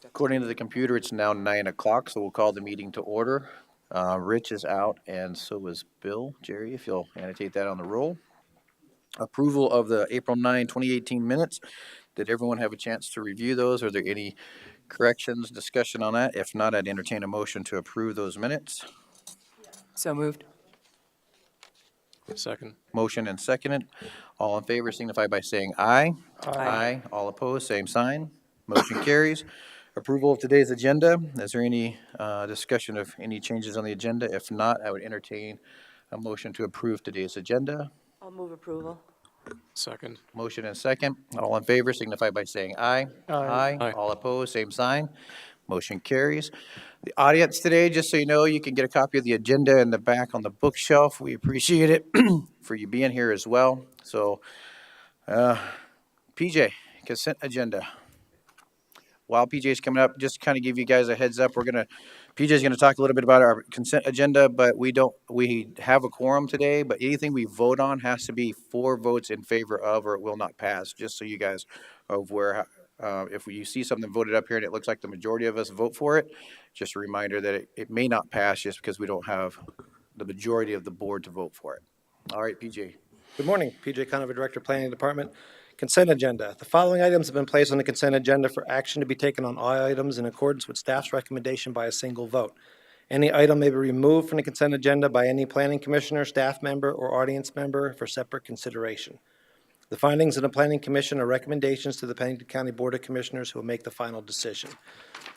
According to the computer, it's now 9 o'clock, so we'll call the meeting to order. Rich is out, and so is Bill. Jerry, if you'll annotate that on the roll. Approval of the April 9, 2018 minutes. Did everyone have a chance to review those? Are there any corrections, discussion on that? If not, I'd entertain a motion to approve those minutes. So moved. Second. Motion and seconded. All in favor signify by saying aye. Aye. All opposed, same sign. Motion carries. Approval of today's agenda. Is there any discussion of any changes on the agenda? If not, I would entertain a motion to approve today's agenda. I'll move approval. Second. Motion and second. All in favor signify by saying aye. Aye. All opposed, same sign. Motion carries. The audience today, just so you know, you can get a copy of the agenda in the back on the bookshelf. We appreciate it for you being here as well. So, PJ, consent agenda. While PJ's coming up, just kind of give you guys a heads up, PJ's gonna talk a little bit about our consent agenda, but we have a quorum today, but anything we vote on has to be 4 votes in favor of, or it will not pass, just so you guys are aware. If you see something voted up here and it looks like the majority of us vote for it, just a reminder that it may not pass just because we don't have the majority of the board to vote for it. All right, PJ. Good morning, PJ Conover, Director, Planning Department. Consent agenda. The following items have been placed on the consent agenda for action to be taken on all items in accordance with staff's recommendation by a single vote. Any item may be removed from the consent agenda by any planning commissioner, staff member, or audience member for separate consideration. The findings of the Planning Commission are recommendations to the Pennington County Board of Commissioners who will make the final decision.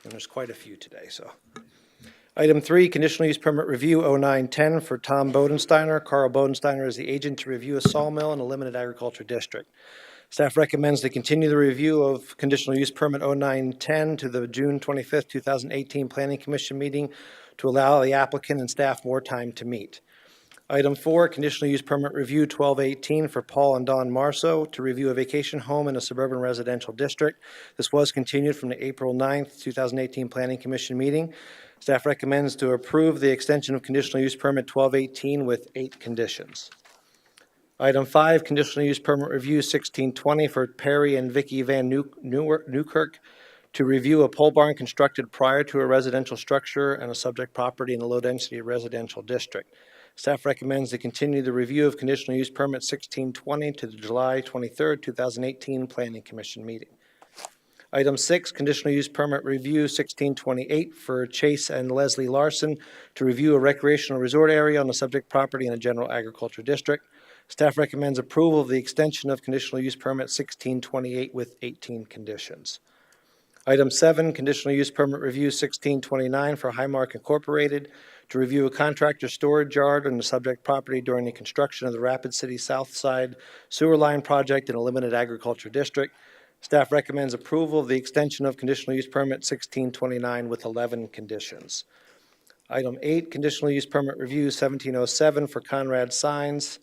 And there's quite a few today, so. Item 3, conditional use permit review 0910 for Tom Bodensteiner. Carl Bodensteiner is the agent to review a sawmill in a limited agriculture district. Staff recommends to continue the review of conditional use permit 0910 to the June 25th, 2018 Planning Commission meeting to allow the applicant and staff more time to meet. Item 4, conditional use permit review 1218 for Paul and Dawn Marceau to review a vacation home in a suburban residential district. This was continued from the April 9th, 2018 Planning Commission meeting. Staff recommends to approve the extension of conditional use permit 1218 with 8 conditions. Item 5, conditional use permit review 1620 for Perry and Vicky Van Newkirk to review a pole barn constructed prior to a residential structure and a subject property in a low-density residential district. Staff recommends to continue the review of conditional use permit 1620 to the July 23rd, 2018 Planning Commission meeting. Item 6, conditional use permit review 1628 for Chase and Leslie Larson to review a recreational resort area on the subject property in a general agriculture district. Staff recommends approval of the extension of conditional use permit 1628 with 18 conditions. Item 7, conditional use permit review 1629 for Highmark Incorporated to review a contractor storage yard on the subject property during the construction of the Rapid City South Side sewer line project in a limited agriculture district. Staff recommends approval of the extension of conditional use permit 1629 with 11 conditions. Item 8, conditional use permit review 1707 for Conrad Signs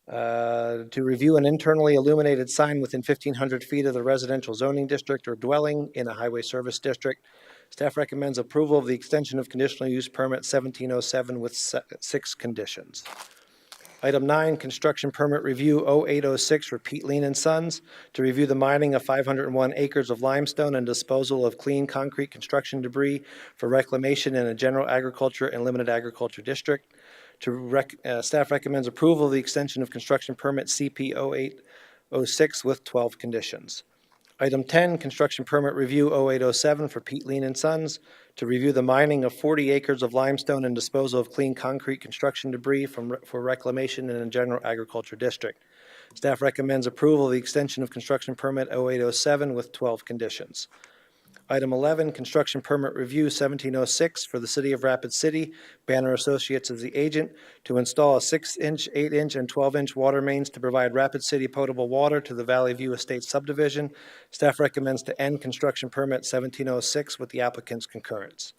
to review an internally illuminated sign within 1,500 feet of the residential zoning district or dwelling in a highway service district. Staff recommends approval of the extension of conditional use permit 1707 with 6 conditions. Item 9, construction permit review 0806 for Pete Lean and Sons to review the mining of 501 acres of limestone and disposal of clean concrete construction debris for reclamation in a general agriculture and limited agriculture district. Staff recommends approval of the extension of construction permit CP 0806 with 12 conditions. Item 10, construction permit review 0807 for Pete Lean and Sons to review the mining of 40 acres of limestone and disposal of clean concrete construction debris for reclamation in a general agriculture district. Staff recommends approval of the extension of construction permit 0807 with 12 conditions. Item 11, construction permit review 1706 for the City of Rapid City, Banner Associates as the agent, to install a 6-inch, 8-inch, and 12-inch water mains to provide Rapid City potable water to the Valley View Estate subdivision. Staff recommends to end construction permit 1706 with the applicant's concurrence.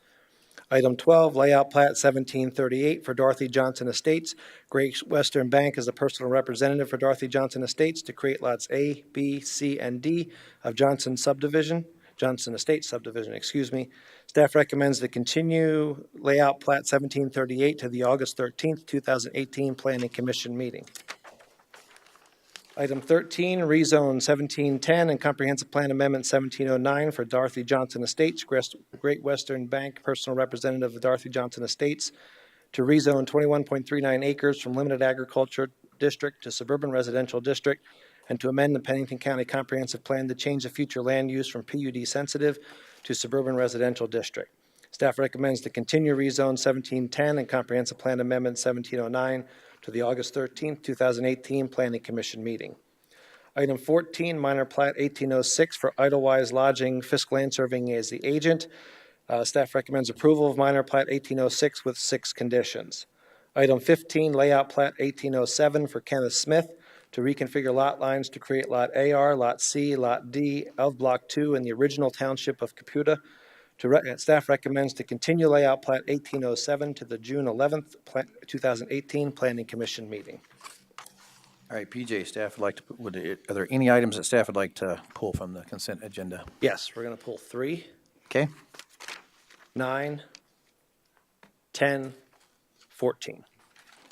Item 12, layout plat 1738 for Dorothy Johnson Estates. Great Western Bank is the personal representative for Dorothy Johnson Estates to create lots A, B, C, and D of Johnson Estate subdivision, Staff recommends to continue layout plat 1738 to the August 13th, 2018 Planning Commission meeting. Item 13, rezone 1710 and comprehensive plan amendment 1709 for Dorothy Johnson Estates, Great Western Bank personal representative of Dorothy Johnson Estates, to rezone 21.39 acres from limited agriculture district to suburban residential district, and to amend the Pennington County Comprehensive Plan to change the future land use from PUD sensitive to suburban residential district. Staff recommends to continue rezone 1710 and comprehensive plan amendment 1709 to the August 13th, 2018 Planning Commission meeting. Item 14, minor plat 1806 for Idlewise Lodging, Fisk Land Serving as the agent. Staff recommends approval of minor plat 1806 with 6 conditions. Item 15, layout plat 1807 for Kenneth Smith to reconfigure lot lines to create Lot AR, Lot C, Lot D of Block 2 in the original township of Caputa. Staff recommends to continue layout plat 1807 to the June 11th, 2018 Planning Commission meeting. All right, PJ, staff would like to, are there any items that staff would like to pull from the consent agenda? Yes, we're going to pull 3, Okay, 9, 10, 14.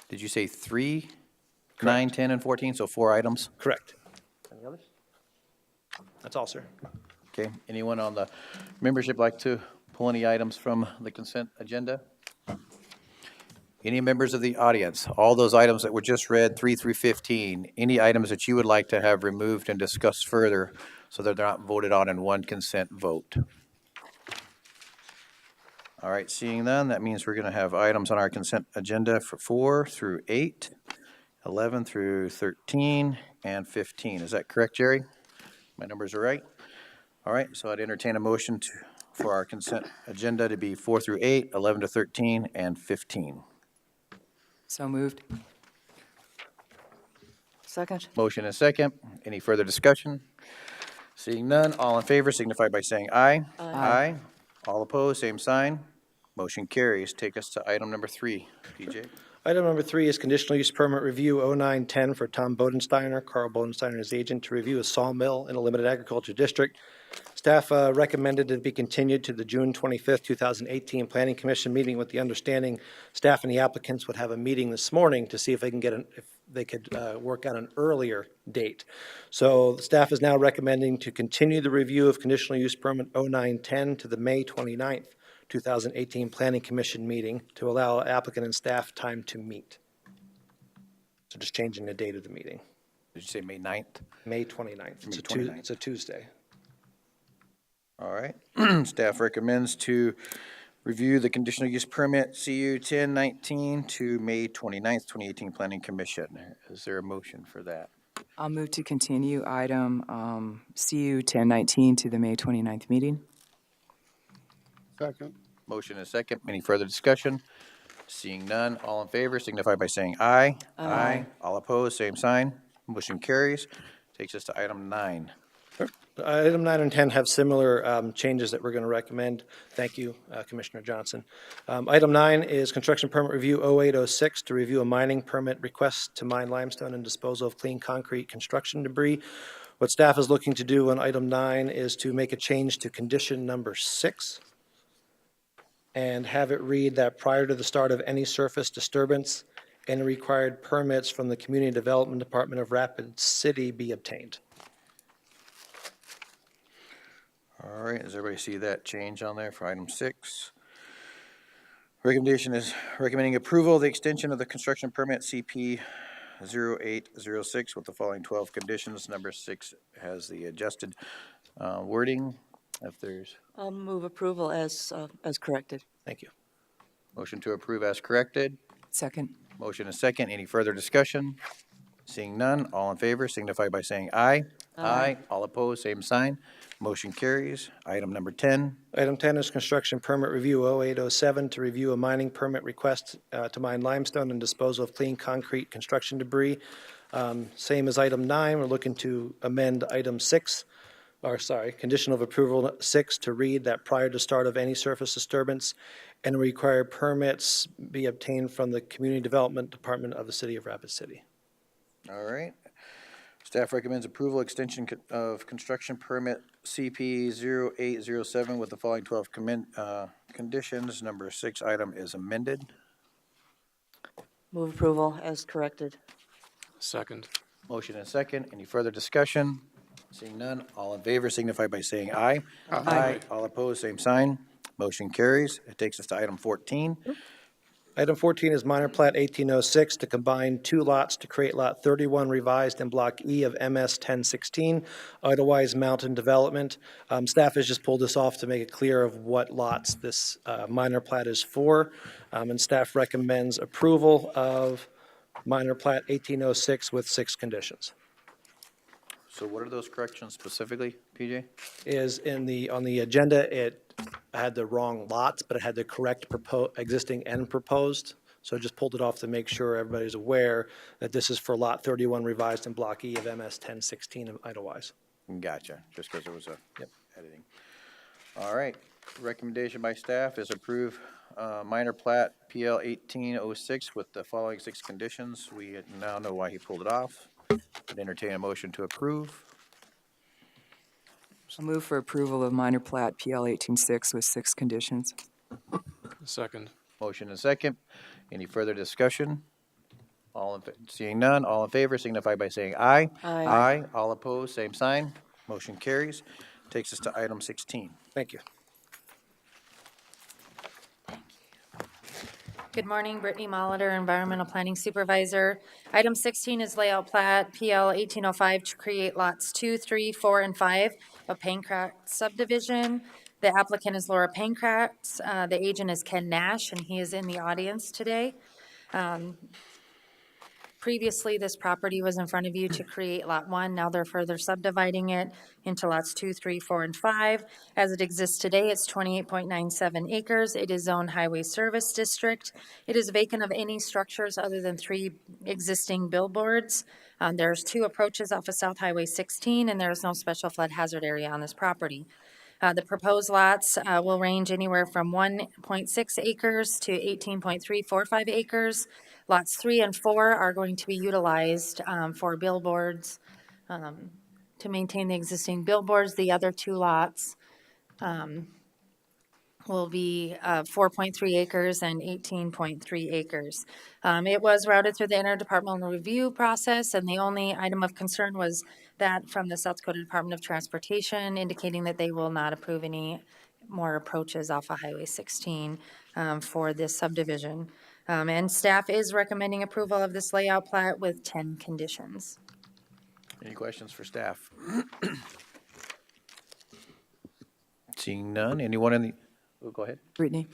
did you say 3, 9, 10, and 14, so 4 items? Correct. Any others? That's all, sir. Okay, anyone on the membership like to pull any items from the consent agenda? Any members of the audience, all those items that were just read, 3 through 15, any items that you would like to have removed and discussed further so that they're not voted on in one consent vote? All right, seeing none, that means we're going to have items on our consent agenda for 4 through 8, 11 through 13, and 15. Is that correct, Jerry? My numbers are right? All right, so I'd entertain a motion for our consent agenda to be 4 through 8, 11 to 13, and 15. So moved. Second. Motion and second. Any further discussion? Seeing none, all in favor signify by saying aye. Aye. All opposed, same sign. Motion carries. Take us to item number 3, PJ. Item number 3 is conditional use permit review 0910 for Tom Bodensteiner, Carl Bodensteiner is agent, to review a sawmill in a limited agriculture district. Staff recommended it be continued to the June 25th, 2018 Planning Commission meeting, with the understanding staff and the applicants would have a meeting this morning to see if they can if they could work out an earlier date. So the staff is now recommending to continue the review of conditional use permit 0910 to the May 29th, 2018 Planning Commission meeting to allow applicant and staff time to meet. So just changing the date of the meeting. Did you say May 9th? May 29th. May 29th. It's a Tuesday. All right. Staff recommends to review the conditional use permit CU 1019 to May 29th, 2018 Planning Commission. Is there a motion for that? I'll move to continue item CU 1019 to the May 29th meeting. Second. Motion and second. Any further discussion? Seeing none, all in favor signify by saying aye. Aye. All opposed, same sign. Motion carries. Takes us to item 9. Item 9 and 10 have similar changes that we're going to recommend. Thank you, Commissioner Johnson. Item 9 is construction permit review 0806 to review a mining permit request to mine limestone and disposal of clean concrete construction debris. What staff is looking to do on item 9 is to make a change to condition number 6 and have it read that prior to the start of any surface disturbance, any required permits from the Community Development Department of Rapid City be obtained. All right, does everybody see that change on there for item 6? Recommendation is recommending approval of the extension of the construction permit CP 0806 with the following 12 conditions. Number 6 has the adjusted wording. If there's I'll move approval as corrected. Thank you. motion to approve as corrected. Second. Motion is second. Any further discussion? Seeing none, all in favor signify by saying aye. Aye. All opposed, same sign. Motion carries. Item number 10. Item 10 is construction permit review 0807 to review a mining permit request to mine limestone and disposal of clean concrete construction debris. Same as item 9, we're looking to amend item 6, condition of approval 6 to read that prior to start of any surface disturbance, and required permits be obtained from the Community Development Department of the City of Rapid City. All right. Staff recommends approval extension of construction permit CP 0807 with the following 12 conditions. Number 6 item is amended. Move approval as corrected. Second. Motion and second. Any further discussion? Seeing none, all in favor signify by saying aye. Aye. All opposed, same sign. Motion carries. It takes us to item 14. Item 14 is minor plat 1806 to combine two lots to create Lot 31 revised in Block E of MS 1016, Idlewise Mountain Development. Staff has just pulled this off to make it clear of what lots this minor plat is for, and staff recommends approval of minor plat 1806 with 6 conditions. So what are those corrections specifically, PJ? On the agenda, it had the wrong lots, but it had the correct existing and proposed. So I just pulled it off to make sure everybody's aware that this is for Lot 31 revised in Block E of MS 1016 of Idlewise. Gotcha, just because there was a Yep. editing. All right, recommendation by staff is approve minor plat PL 1806 with the following 6 conditions. We now know why he pulled it off. Would entertain a motion to approve. I'll move for approval of minor plat PL 186 with 6 conditions. Second. Motion and second. Any further discussion? Seeing none, all in favor signify by saying aye. Aye. Aye. All opposed, same sign. Motion carries. Takes us to item 16. Thank you. Good morning, Brittany Molitor, Environmental Planning Supervisor. Item 16 is layout plat PL 1805 to create lots 2, 3, 4, and 5 of Pancrat subdivision. The applicant is Laura Pancrat. The agent is Ken Nash, and he is in the audience today. Previously, this property was in front of you to create Lot 1. Now they're further subdividing it into lots 2, 3, 4, and 5. As it exists today, it's 28.97 acres. It is zoned Highway Service District. It is vacant of any structures other than 3 existing billboards. There's 2 approaches off of South Highway 16, and there is no special flood hazard area on this property. The proposed lots will range anywhere from 1.6 acres to 18.345 acres. Lots 3 and 4 are going to be utilized for billboards, to maintain the existing billboards. The other 2 lots will be 4.3 acres and 18.3 acres. It was routed through the interdepartmental review process, and the only item of concern was that from the South Dakota Department of Transportation, indicating that they will not approve any more approaches off of Highway 16 for this subdivision. And staff is recommending approval of this layout plat with 10 conditions. Any questions for staff? Seeing none, anyone in the, oh, go ahead. Brittany,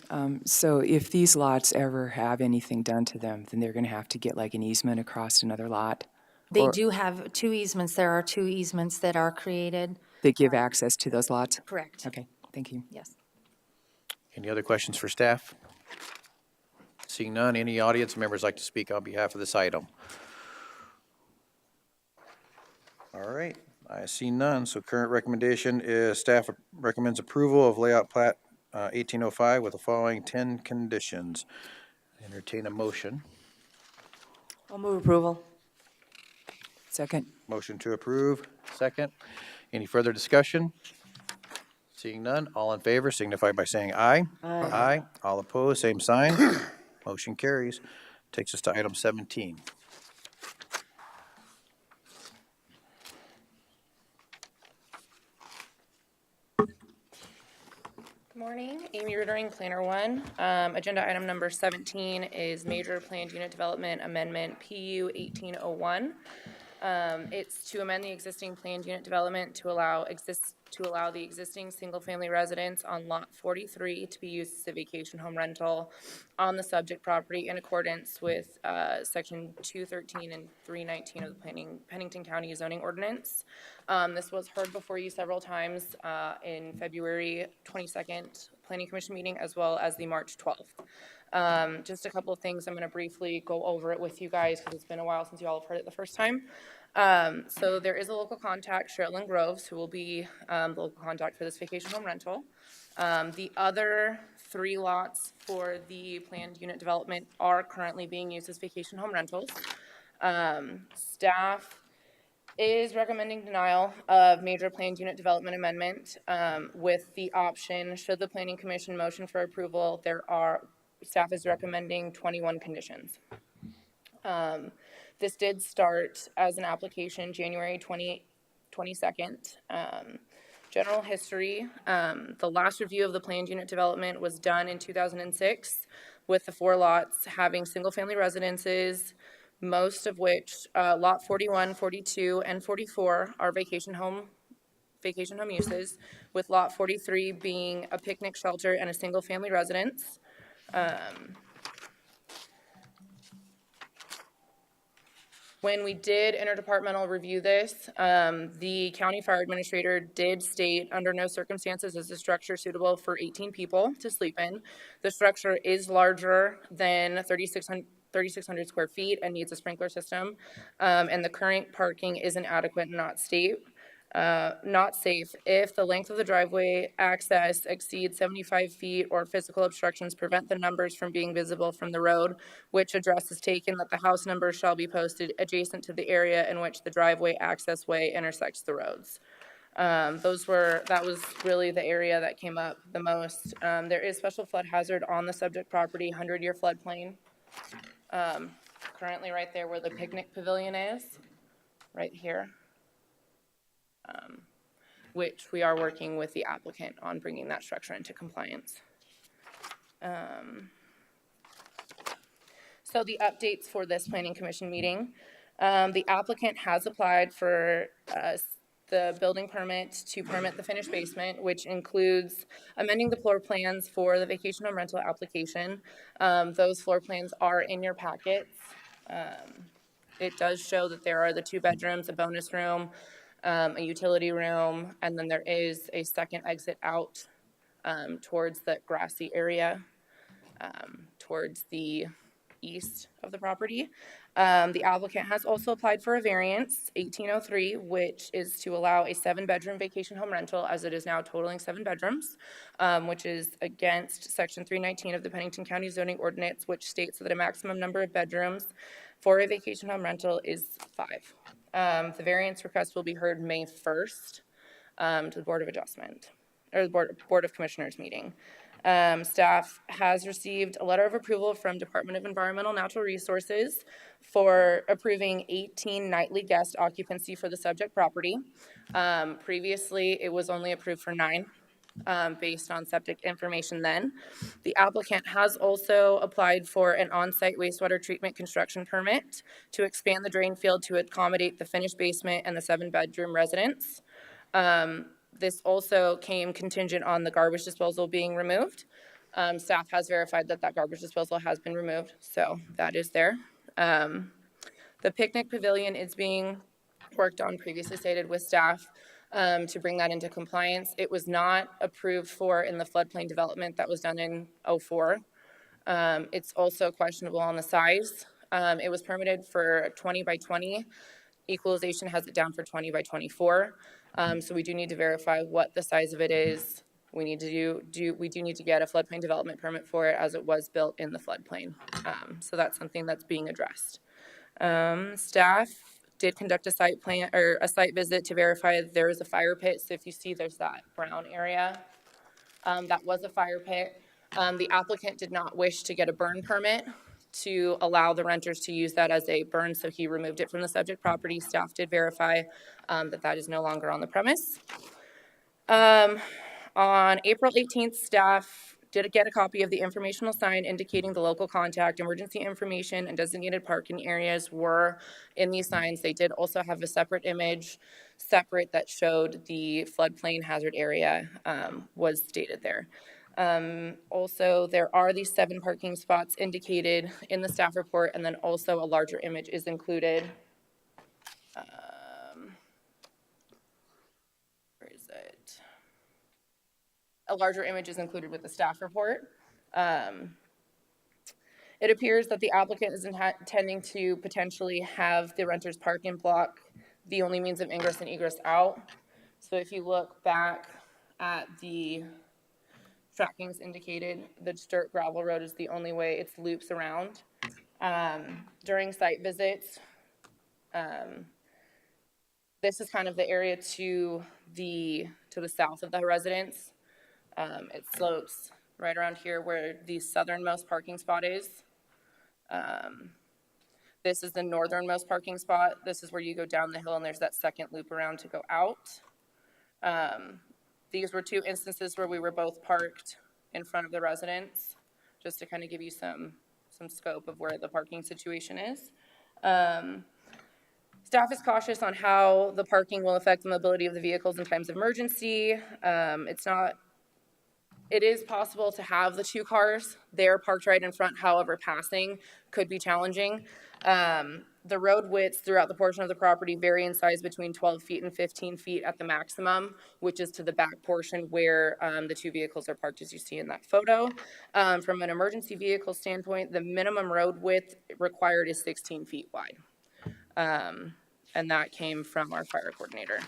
so if these lots ever have anything done to them, then they're going to have to get like an easement across another lot? They Or do have 2 easements. There are 2 easements that are created. They give access to those lots? Correct. Okay, thank you. Yes. Any other questions for staff? Seeing none, any audience members like to speak on behalf of this item? All right, I see none, so current recommendation is staff recommends approval of layout plat 1805 with the following 10 conditions. Entertain a motion. I'll move approval. Second? Motion to approve, second. Any further discussion? Seeing none, all in favor signify by saying aye. Aye. Aye. All opposed, same sign. Motion carries. Takes us to item 17. Morning, Amy Rudering, Planner One. Agenda item number 17 is Major Planned Unit Development Amendment, PU 1801. It's to amend the existing planned unit development to allow the existing single-family residence on Lot 43 to be used as a vacation home rental on the subject property in accordance with Section 213 and 319 of the Pennington County zoning ordinance. This was heard before you several times in February 22nd Planning Commission meeting, as well as the March 12th. Just a couple of things. I'm going to briefly go over it with you guys because it's been a while since you all have heard it the first time. So there is a local contact, Sherilyn Groves, who will be the local contact for this vacation home rental. The other 3 lots for the planned unit development are currently being used as vacation home rentals. Staff is recommending denial of major planned unit development amendment with the option, should the Planning Commission motion for approval, staff is recommending 21 conditions. This did start as an application January 22nd. General history, the last review of the planned unit development was done in 2006 with the 4 lots having single-family residences, most of which, lot 41, 42, and 44 are vacation home uses, with lot 43 being a picnic shelter and a single-family residence. When we did interdepartmental review this, the county fire administrator did state under no circumstances is the structure suitable for 18 people to sleep in. The structure is larger than 3,600 square feet and needs a sprinkler system. And the current parking isn't adequate and not safe if the length of the driveway access exceeds 75 feet or physical obstructions prevent the numbers from being visible from the road, which address is taken that the house number shall be posted adjacent to the area in which the driveway access way intersects the roads. That was really the area that came up the most. There is special flood hazard on the subject property, 100-year floodplain. Currently right there where the picnic pavilion is, right here. Which we are working with the applicant on bringing that structure into compliance. So the updates for this planning commission meeting, the applicant has applied for the building permit to permit the finished basement, which includes amending the floor plans for the vacation home rental application. Those floor plans are in your packets. It does show that there are the 2 bedrooms, a bonus room, a utility room, and then there is a second exit out towards the grassy area, towards the east of the property. The applicant has also applied for a variance, 1803, which is to allow a 7-bedroom vacation home rental, as it is now totaling 7 bedrooms, which is against Section 319 of the Pennington County zoning ordinance, which states that a maximum number of bedrooms for a vacation home rental is 5. The variance request will be heard May 1st to the Board of Adjustment, or the Board of Commissioners meeting. Staff has received a letter of approval from Department of Environmental Natural Resources for approving 18 nightly guest occupancy for the subject property. Previously, it was only approved for 9. Based on septic information then. The applicant has also applied for an on-site wastewater treatment construction permit to expand the drain field to accommodate the finished basement and the 7-bedroom residence. This also came contingent on the garbage disposal being removed. Staff has verified that garbage disposal has been removed, so that is there. The picnic pavilion is being worked on, previously stated with staff, to bring that into compliance. It was not approved for in the floodplain development that was done in '04. It's also questionable on the size. It was permitted for 20 by 20. Equalization has it down for 20 by 24. So we do need to verify what the size of it is. We need to we do need to get a floodplain development permit for it as it was built in the floodplain. So that's something that's being addressed. Staff did conduct a site visit to verify there is a fire pit. So if you see, there's that brown area. That was a fire pit. The applicant did not wish to get a burn permit to allow the renters to use that as a burn, so he removed it from the subject property. Staff did verify that is no longer on the premise. On April 18th, staff did get a copy of the informational sign indicating the local contact, emergency information, and designated parking areas were in these signs. They did also have a separate image, that showed the floodplain hazard area was stated there. Also, there are these 7 parking spots indicated in the staff report, and then also a larger image is included. Where is it? A larger image is included with the staff report. It appears that the applicant is intending to potentially have the renters parking block the only means of ingress and egress out. So if you look back at the trackings indicated, the dirt gravel road is the only way. It loops around. During site visits, this is kind of the area to the south of the residence. It slopes right around here where the southernmost parking spot is. This is the northernmost parking spot. This is where you go down the hill and there's that second loop around to go out. These were two instances where we were both parked in front of the residence, just to kind of give you some scope of where the parking situation is. Staff is cautious on how the parking will affect the mobility of the vehicles in times of emergency. It is possible to have the two cars there parked right in front, however, passing could be challenging. The road widths throughout the portion of the property vary in size between 12 feet and 15 feet at the maximum, which is to the back portion where the two vehicles are parked, as you see in that photo. From an emergency vehicle standpoint, the minimum road width required is 16 feet wide. And that came from our fire coordinator.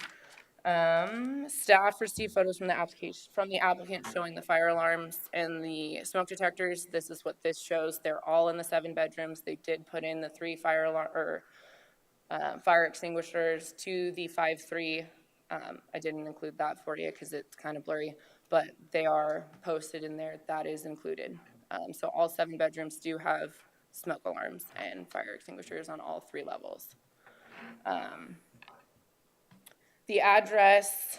Staff received photos from the applicant showing the fire alarms and the smoke detectors. This is what this shows. They're all in the 7 bedrooms. They did put in the 3 fire extinguishers to the 5-3. I didn't include that for you because it's kind of blurry, but they are posted in there. That is included. So all 7 bedrooms do have smoke alarms and fire extinguishers on all 3 levels. The address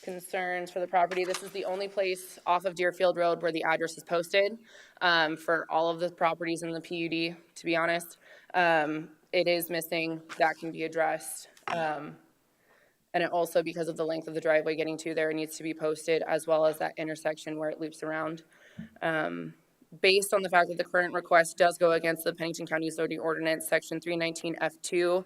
concerns for the property, this is the only place off of Deerfield Road where the address is posted for all of the properties in the PUD, to be honest. It is missing, that can be addressed. And it also, because of the length of the driveway getting to there, needs to be posted, as well as that intersection where it loops around. Based on the fact that the current request does go against the Pennington County Zoning Ordinance, Section 319F2,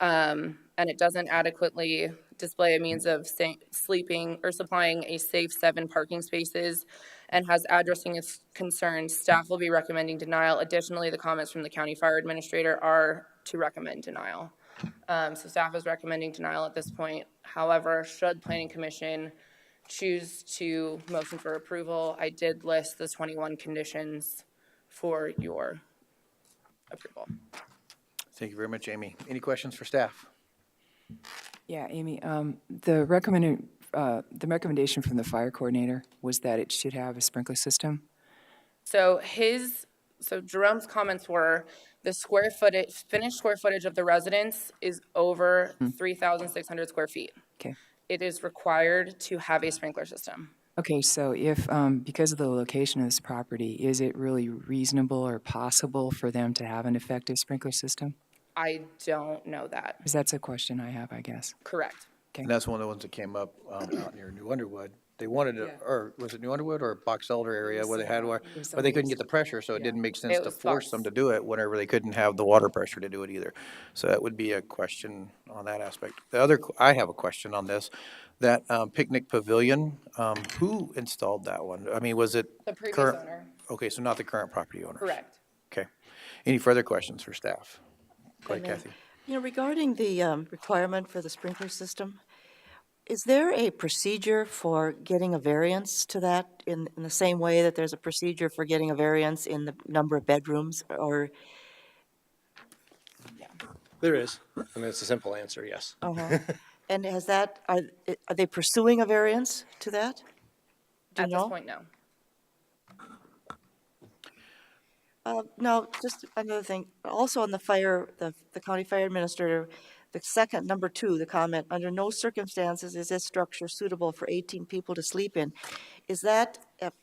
and it doesn't adequately display a means of sleeping or supplying a safe 7 parking spaces, and has addressing its concerns, staff will be recommending denial. Additionally, the comments from the county fire administrator are to recommend denial. So staff is recommending denial at this point. However, should Planning Commission choose to motion for approval, I did list the 21 conditions for your approval. Thank you very much, Amy. Any questions for staff? Yeah, Amy, the recommendation from the fire coordinator was that it should have a sprinkler system. So Jerome's comments were the finished square footage of the residence is over 3,600 square feet. Okay. It is required to have a sprinkler system. Okay, so if, because of the location of this property, is it really reasonable or possible for them to have an effective sprinkler system? I don't know that. Because that's a question I have, I guess. Correct. And that's one of the ones that came up out near New Underwood. They wanted to, or was it New Underwood or Box Elder area where they had, but they couldn't get the pressure, so it didn't make sense It to was force them to do it whenever they couldn't have the water pressure to do it either. So that would be a question on that aspect. I have a question on this. That picnic pavilion, who installed that one? I mean, was it? The previous current? owner. Okay, so not the current property owner. Correct. Okay. Any further questions for staff? Go ahead, Amen. Kathy. You know, regarding the requirement for the sprinkler system, is there a procedure for getting a variance to that in the same way that there's a procedure for getting a variance in the number of bedrooms? Or, There is, and it's a simple answer, yes. and has that, are they pursuing a variance to that? Do you At this know? point, no. No, just another thing. Also on the fire, the county fire administrator, the second, number 2, the comment, under no circumstances is this structure suitable for 18 people to sleep in. Is that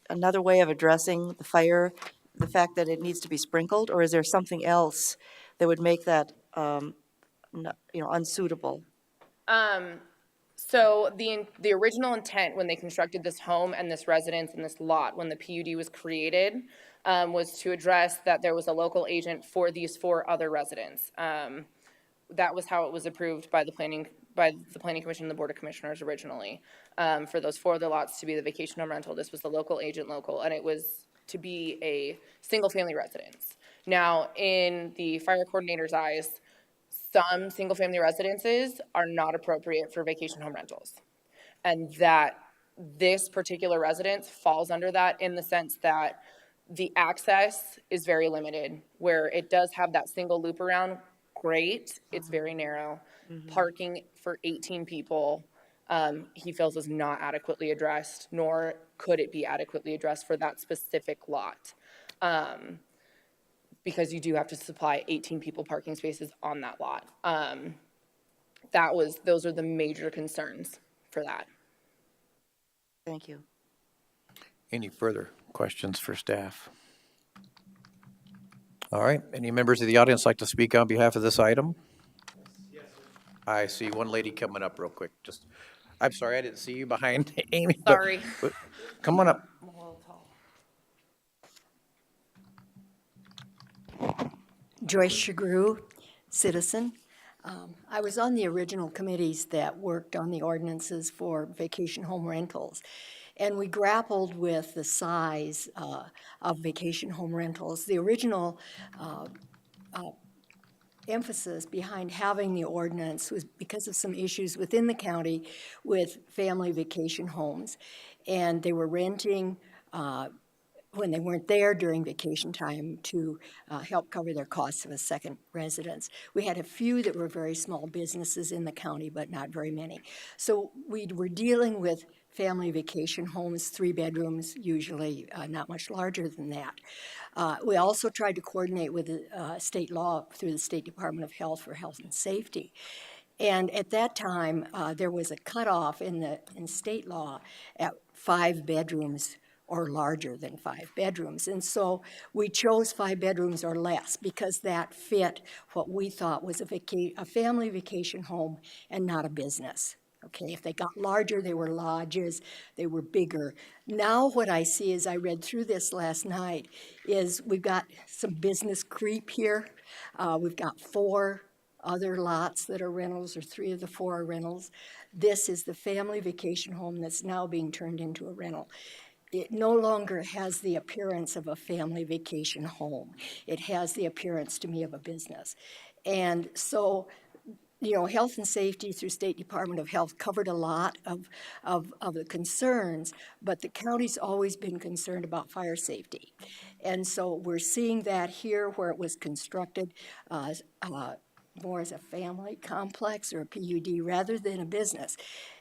another way of addressing the fire, the fact that it needs to be sprinkled, or is there something else that would make that, unsuitable? So the original intent when they constructed this home and this residence and this lot, when the PUD was created, was to address that there was a local agent for these 4 other residents. That was how it was approved by the Planning Commission and the Board of Commissioners originally. For those 4 other lots to be the vacation home rental, this was the local agent and it was to be a single-family residence. Now, in the fire coordinator's eyes, some single-family residences are not appropriate for vacation home rentals. And that this particular residence falls under that in the sense that the access is very limited, where it does have that single loop around, great, it's very narrow. Parking for 18 people, he feels is not adequately addressed, nor could it be adequately addressed for that specific lot. because you do have to supply 18 people parking spaces on that lot. Those are the major concerns for that. Thank you. Any further questions for staff? All right, any members of the audience like to speak on behalf of this item? Yes, sir. I see one lady coming up real quick, I'm sorry, I didn't see you behind Amy. Sorry. But come on up. I'm a little tall. Joyce Shagru, citizen. I was on the original committees that worked on the ordinances for vacation home rentals. And we grappled with the size of vacation home rentals. The original emphasis behind having the ordinance was because of some issues within the county with family vacation homes. And they were renting when they weren't there during vacation time to help cover their costs of a second residence. We had a few that were very small businesses in the county, but not very many. So we were dealing with family vacation homes, 3 bedrooms, usually not much larger than that. We also tried to coordinate with state law through the State Department of Health for health and safety. And at that time, there was a cutoff in state law at 5 bedrooms or larger than 5 bedrooms. And so we chose 5 bedrooms or less because that fit what we thought was a family vacation home and not a business. Okay, if they got larger, they were lodges, they were bigger. Now what I see as I read through this last night is we've got some business creep here. We've got 4 other lots that are rentals, or 3 of the 4 are rentals. This is the family vacation home that's now being turned into a rental. It no longer has the appearance of a family vacation home. It has the appearance to me of a business. And so, you know, health and safety through State Department of Health covered a lot of the concerns, but the county's always been concerned about fire safety. And so we're seeing that here where it was constructed more as a family complex or a PUD rather than a business.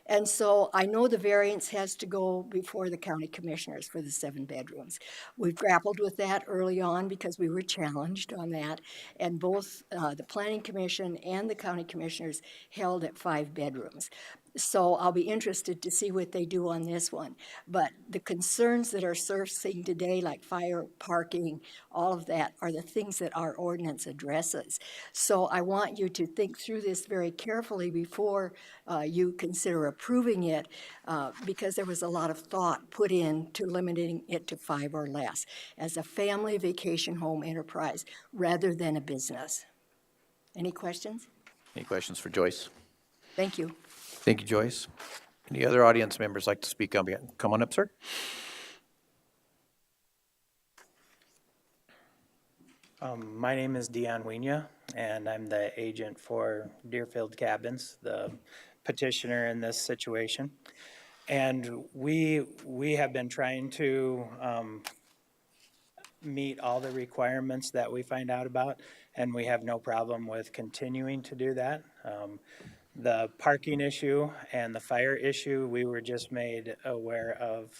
And so I know the variance has to go before the county commissioners for the 7 bedrooms. We've grappled with that early on because we were challenged on that, and both the planning commission and the county commissioners held at 5 bedrooms. So I'll be interested to see what they do on this one. But the concerns that are surfacing today, like fire, parking, all of that, are the things that our ordinance addresses. So I want you to think through this very carefully before you consider approving it, because there was a lot of thought put into limiting it to 5 or less as a family vacation home enterprise rather than a business. Any questions? Any questions for Joyce? Thank you. Thank you, Joyce. Any other audience members like to speak on behalf? Come on up, sir. My name is Dion Wienia, and I'm the agent for Deerfield Cabins, the petitioner in this situation. And we have been trying to meet all the requirements that we find out about, and we have no problem with continuing to do that. The parking issue and the fire issue, we were just made aware of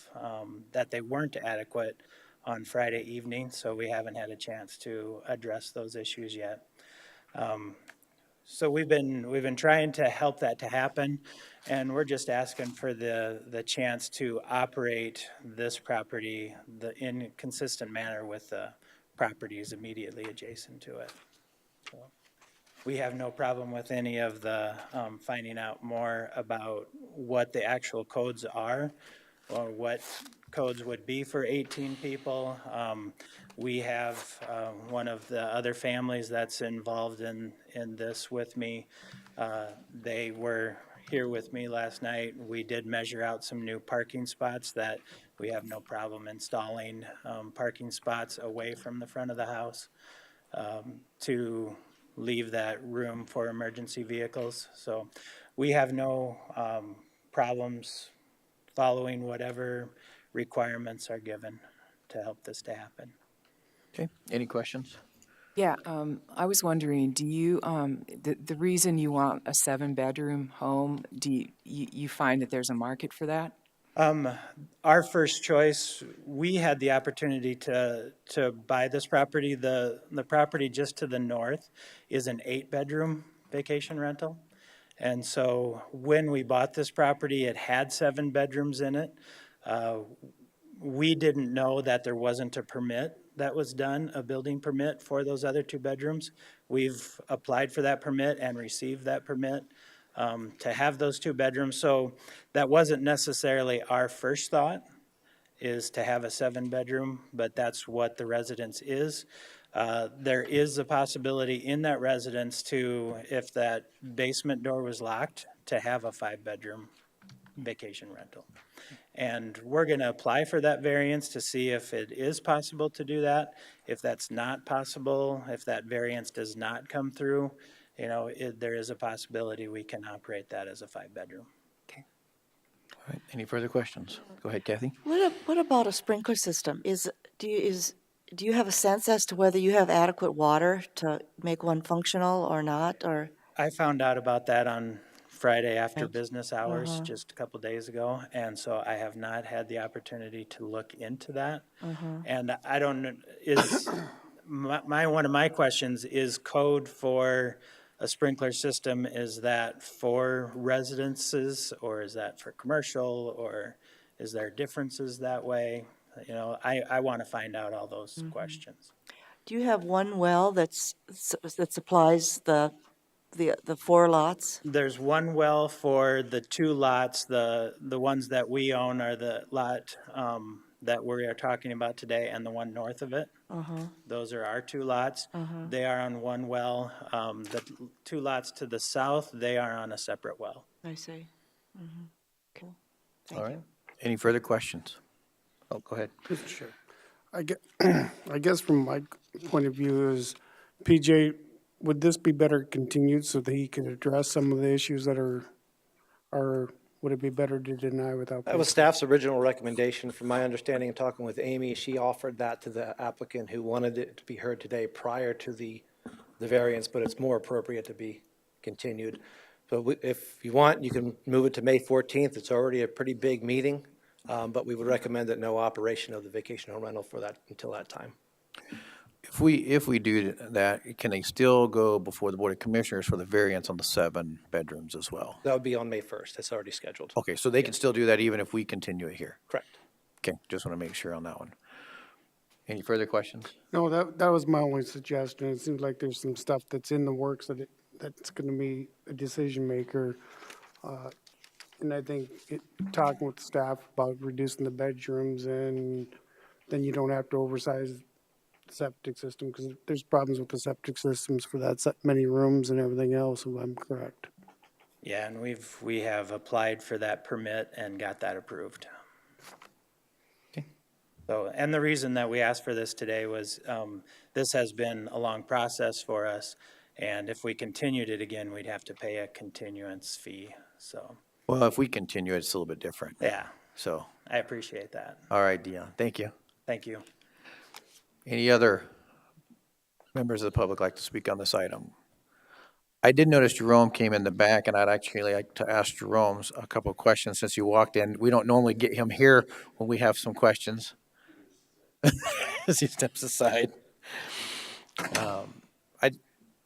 that they weren't adequate on Friday evening, so we haven't had a chance to address those issues yet. So we've been trying to help that to happen, and we're just asking for the chance to operate this property in a consistent manner with the properties immediately adjacent to it. So we have no problem with any of the finding out more about what the actual codes are or what codes would be for 18 people. We have one of the other families that's involved in this with me. They were here with me last night. We did measure out some new parking spots that we have no problem installing parking spots away from the front of the house to leave that room for emergency vehicles. So we have no problems following whatever requirements are given to help this to happen. Okay, any questions? Yeah, I was wondering, do you, the reason you want a 7-bedroom home, do you find that there's a market for that? Our first choice, we had the opportunity to buy this property. The property just to the north is an 8-bedroom vacation rental. And so when we bought this property, it had 7 bedrooms in it. We didn't know that there wasn't a permit that was done, a building permit for those other 2 bedrooms. We've applied for that permit and received that permit to have those 2 bedrooms. So that wasn't necessarily our first thought, is to have a 7-bedroom, but that's what the residence is. There is a possibility in that residence to, if that basement door was locked, to have a 5-bedroom vacation rental. And we're gonna apply for that variance to see if it is possible to do that. If that's not possible, if that variance does not come through, you know, there is a possibility we can operate that as a 5-bedroom. All right, any further questions? Go ahead, Kathy. What about a sprinkler system? Do you have a sense as to whether you have adequate water to make one functional or not, or? I found out about that on Friday after business hours, just a couple days ago, and so I have not had the opportunity to look into that. And I don't know, one of my questions is code for a sprinkler system, is that for residences, or is that for commercial, or is there differences that way? You know, I want to find out all those questions. Do you have one well that supplies the 4 lots? There's one well for the 2 lots. The ones that we own are the lot that we are talking about today, and the one north of it. Those are our 2 lots. They are on one well. The 2 lots to the south, they are on a separate well. I see. Okay. All right, any further questions? Oh, go ahead. Mr. Chair, I guess from my point of view is, PJ, would this be better continued so that he can address some of the issues that are, would it be better to deny without? That was staff's original recommendation. From my understanding and talking with Amy, she offered that to the applicant who wanted it to be heard today prior to the variance, but it's more appropriate to be continued. So if you want, you can move it to May 14th. It's already a pretty big meeting, but we would recommend that no operation of the vacation home rental for that until that time. If we do that, can they still go before the Board of Commissioners for the variance on the 7 bedrooms as well? That would be on May 1st. That's already scheduled. Okay, so they can still do that even if we continue it here? Correct. Okay, just want to make sure on that one. Any further questions? No, that was my only suggestion. It seems like there's some stuff that's in the works that's gonna be a decision maker. And I think talking with staff about reducing the bedrooms, and then you don't have to oversize the septic system, because there's problems with the septic systems for that many rooms and everything else, if I'm correct. Yeah, and we have applied for that permit and got that approved. Okay. So, and the reason that we asked for this today was this has been a long process for us, and if we continued it again, we'd have to pay a continuance fee, so. Well, if we continue, it's a little bit different. Yeah, So, I appreciate that. all right, Dion, thank you. Thank you. Any other members of the public like to speak on this item? I did notice Jerome came in the back, and I'd actually like to ask Jerome a couple of questions since he walked in. We don't normally get him here when we have some questions. As he steps aside.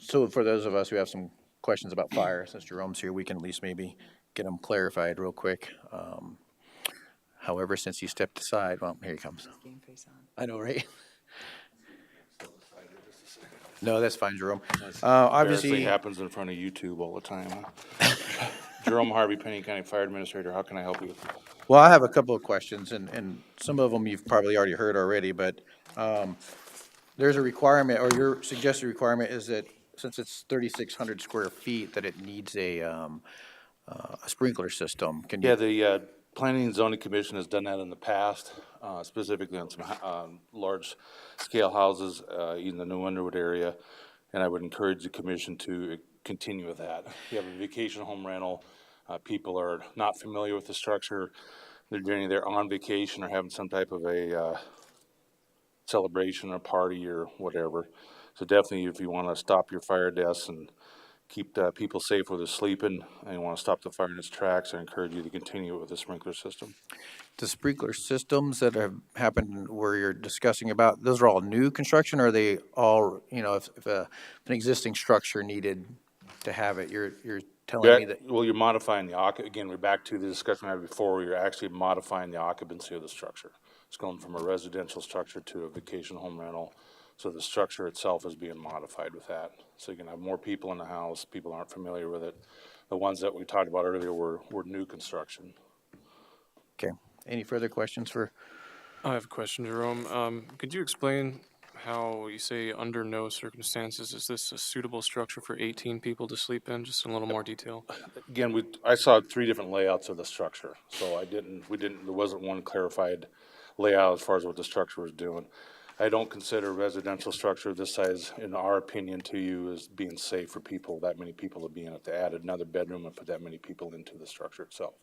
So for those of us who have some questions about fire, since Jerome's here, we can at least maybe get them clarified real quick. However, since he stepped aside, well, here he comes. Game face on. I know, right? No, that's fine, Jerome. Obviously Obviously, happens in front of YouTube all the time. Huh? Jerome Harvey, Pennington County Fire Administrator. How can I help you? well, I have a couple of questions, and some of them you've probably already heard already, but there's a requirement, or your suggested requirement is that since it's 3,600 square feet, that it needs a sprinkler system. Can you? Yeah, the Planning and Zoning Commission has done that in the past, specifically on some large-scale houses in the New Underwood area, and I would encourage the commission to continue with that. If you have a vacation home rental, people are not familiar with the structure, they're on vacation or having some type of a celebration or party or whatever. So definitely, if you want to stop your fire deaths and keep people safe where they're sleeping, and you want to stop the fire in its tracks, I encourage you to continue with the sprinkler system. The sprinkler systems that have happened where you're discussing about, those are all new construction, or are they all, you know, if an existing structure needed to have it, you're telling me that, Well, you're modifying again, we're back to the discussion we had before, where you're actually modifying the occupancy of the structure. It's going from a residential structure to a vacation home rental, so the structure itself is being modified with that. So you can have more people in the house, people aren't familiar with it. The ones that we talked about earlier were new construction. okay. Any further questions for, I have a question, Jerome. Could you explain how you say under no circumstances is this a suitable structure for 18 people to sleep in? Just in a little more detail. Again, I saw 3 different layouts of the structure, so there wasn't one clarified layout as far as what the structure was doing. I don't consider a residential structure this size, in our opinion to you, as being safe for people, that many people to be in it, to add another bedroom and put that many people into the structure itself.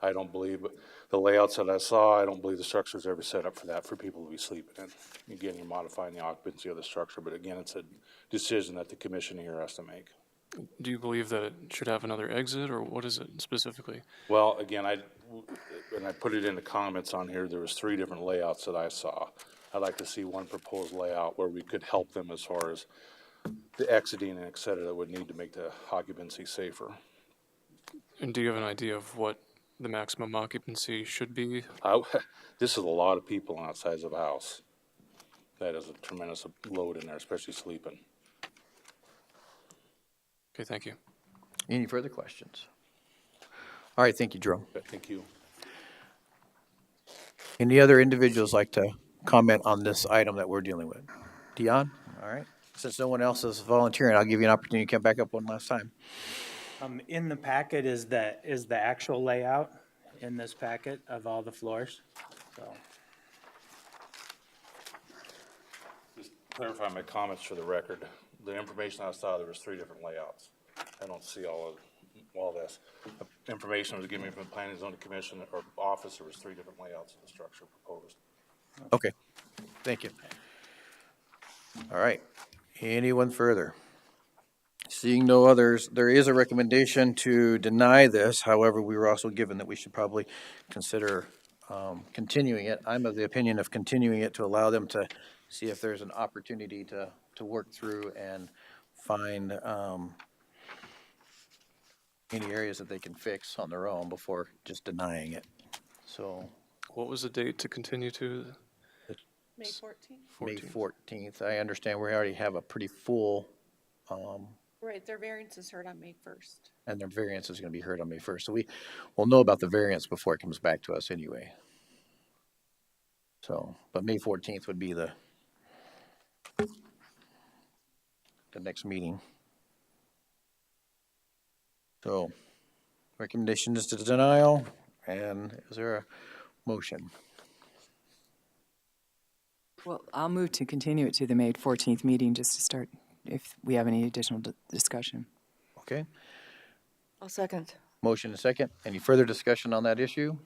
I don't believe, the layouts that I saw, I don't believe the structure's ever set up for that, for people to be sleeping in. Again, you're modifying the occupancy of the structure, but again, it's a decision that the commission here has to make. Do you believe that it should have another exit, or what is it specifically? Well, again, when I put it in the comments on here, there was 3 different layouts that I saw. I'd like to see one proposed layout where we could help them as far as the exiting and et cetera that would need to make the occupancy safer. And do you have an idea of what the maximum occupancy should be? This is a lot of people on that size of a house. That is a tremendous load in there, especially sleeping. Okay, thank you. any further questions? All right, thank you, Jerome. Thank you. Any other individuals like to comment on this item that we're dealing with? Dion? All right. Since no one else is volunteering, I'll give you an opportunity to come back up one last time. In the packet is the actual layout in this packet of all the floors, so. Just clarify my comments for the record. The information I saw, there was 3 different layouts. I don't see all this. The information was given from the Planning and Zoning Commission or office, there was 3 different layouts of the structure proposed. Okay, thank you. All right, anyone further? Seeing no others, there is a recommendation to deny this. However, we were also given that we should probably consider continuing it. I'm of the opinion of continuing it to allow them to see if there's an opportunity to work through and find any areas that they can fix on their own before just denying it. So What was the date to continue to? May 14th. May 14th, I understand we already have a pretty full, Right, their variance is heard on May 1st. and their variance is going to be heard on May 1st. So we'll know about the variance before it comes back to us anyway. So, but May 14th would be the next meeting. So, recommendation is to denial, and is there a motion? Well, I'll move to continue it to the May 14th meeting just to start, if we have any additional discussion. Okay, I'll second. motion and second. Any further discussion on that issue?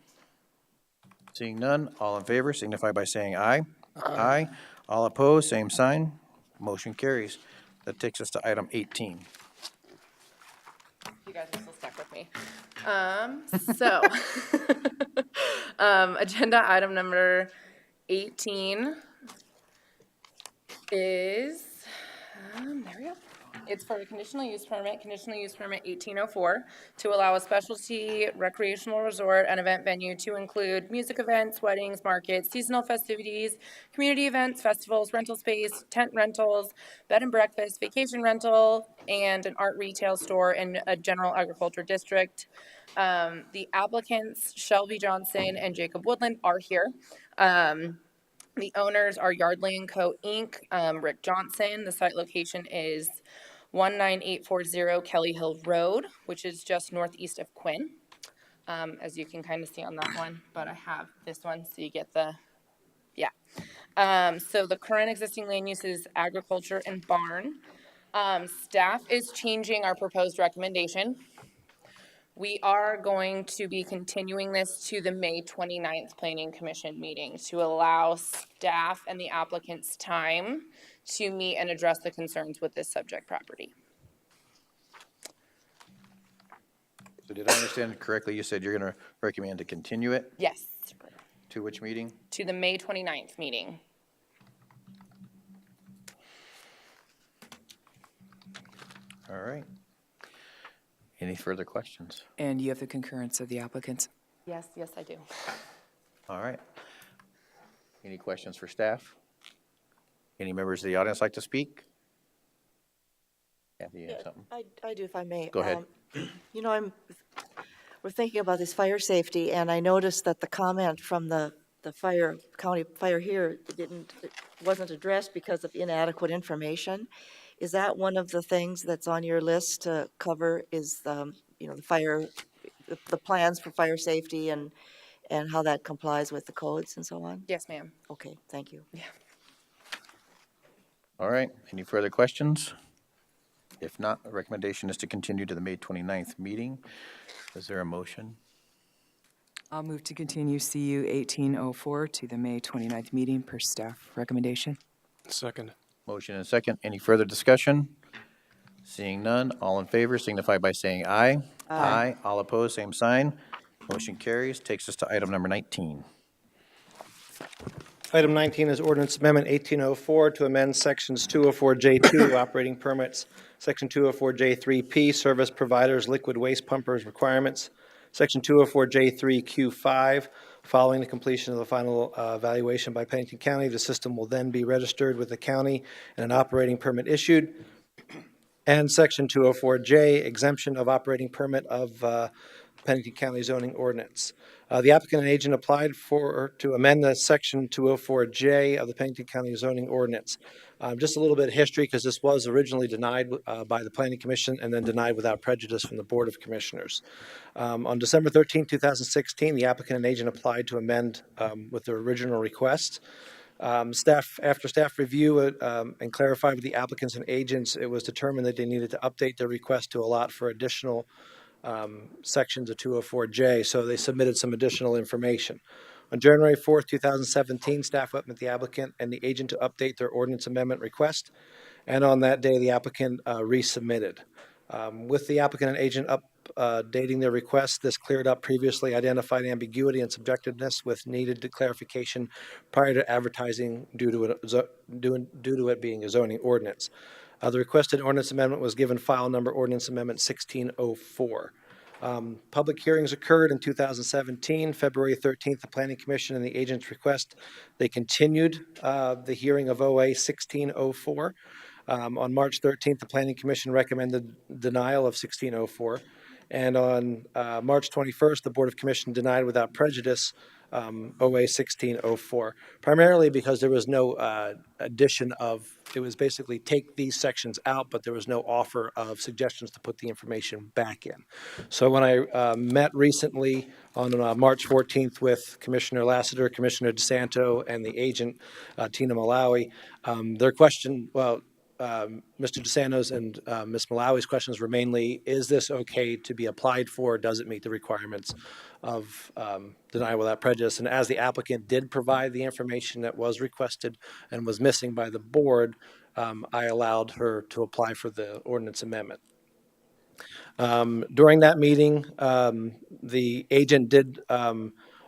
Seeing none, all in favor signify by saying aye. Aye. All opposed, same sign. Motion carries. That takes us to item 18. You guys are still stuck with me. Agenda item number 18 is, there we go. It's for a conditional use permit 1804, to allow a specialty recreational resort and event venue to include music events, weddings, markets, seasonal festivities, community events, festivals, rental space, tent rentals, bed and breakfast, vacation rental, and an art retail store in a general agriculture district. The applicants, Shelby Johnson and Jacob Woodland, are here. The owners are Yardley & Co. Inc., Rick Johnson. The site location is 19840 Kelly Hill Road, which is just northeast of Quinn, as you can kind of see on that one, but I have this one so you get the, so the current existing land use is agriculture and barn. Staff is changing our proposed recommendation. We are going to be continuing this to the May 29th Planning Commission meeting to allow staff and the applicants time to meet and address the concerns with this subject property. So did I understand correctly? You said you're gonna recommend to continue it Yes, to which meeting? to the May 29th meeting. All right. Any further questions? And you have the concurrence of the applicants? Yes, yes, I do. All right. Any questions for staff? Any members of the audience like to speak? Kathy, you have something? I do, if I may. Go ahead. You know, we're thinking about this fire safety, and I noticed that the comment from the county fire here it wasn't addressed because of inadequate information. Is that one of the things that's on your list to cover, is, you know, the plans for fire safety and how that complies with the codes and so on? Yes, ma'am. Okay, thank you. All right. Any further questions? If not, the recommendation is to continue to the May 29th meeting. Is there a motion? I'll move to continue CU 1804 to the May 29th meeting per staff recommendation. Second. Motion and a second. Any further discussion? Seeing none, all in favor signify by saying aye. Aye. All opposed, same sign. Motion carries. Takes us to item number 19. Item 19 is ordinance amendment 1804 to amend sections 204J2 operating permits, section 204J3P service providers liquid waste pumpers requirements, section 204J3Q5. Following the completion of the final evaluation by Pennington County, the system will then be registered with the county and an operating permit issued. And section 204J, exemption of operating permit of Pennington County zoning ordinance. The applicant and agent applied to amend the section 204J of the Pennington County zoning ordinance. Just a little bit of history, because this was originally denied by the Planning Commission and then denied without prejudice from the Board of Commissioners. On December 13, 2016, the applicant and agent applied to amend with their original request. After staff review and clarified with the applicants and agents, it was determined that they needed to update their request to allot for additional sections of 204J, so they submitted some additional information. On January 4th, 2017, staff met with the applicant and the agent to update their ordinance amendment request, and on that day, the applicant resubmitted. With the applicant and agent updating their request, this cleared up previously identified ambiguity and subjectiveness with needed clarification prior to advertising due to it being a zoning ordinance. The requested ordinance amendment was given file number ordinance amendment 1604. Public hearings occurred in 2017. February 13th, the Planning Commission and the agent's request, they continued the hearing of OA 1604. On March 13th, the Planning Commission recommended denial of 1604. And on March 21st, the Board of Commission denied without prejudice OA 1604, primarily because there was no addition of, it was basically take these sections out, but there was no offer of suggestions to put the information back in. So when I met recently on March 14th with Commissioner Lassiter, Commissioner DeSanto, and the agent, Tina Malawi, their question, Mr. DeSanto's and Ms. Malawi's questions were mainly, is this okay to be applied for? Does it meet the requirements of denial without prejudice? And as the applicant did provide the information that was requested and was missing by the board, I allowed her to apply for the ordinance amendment. During that meeting, the agent did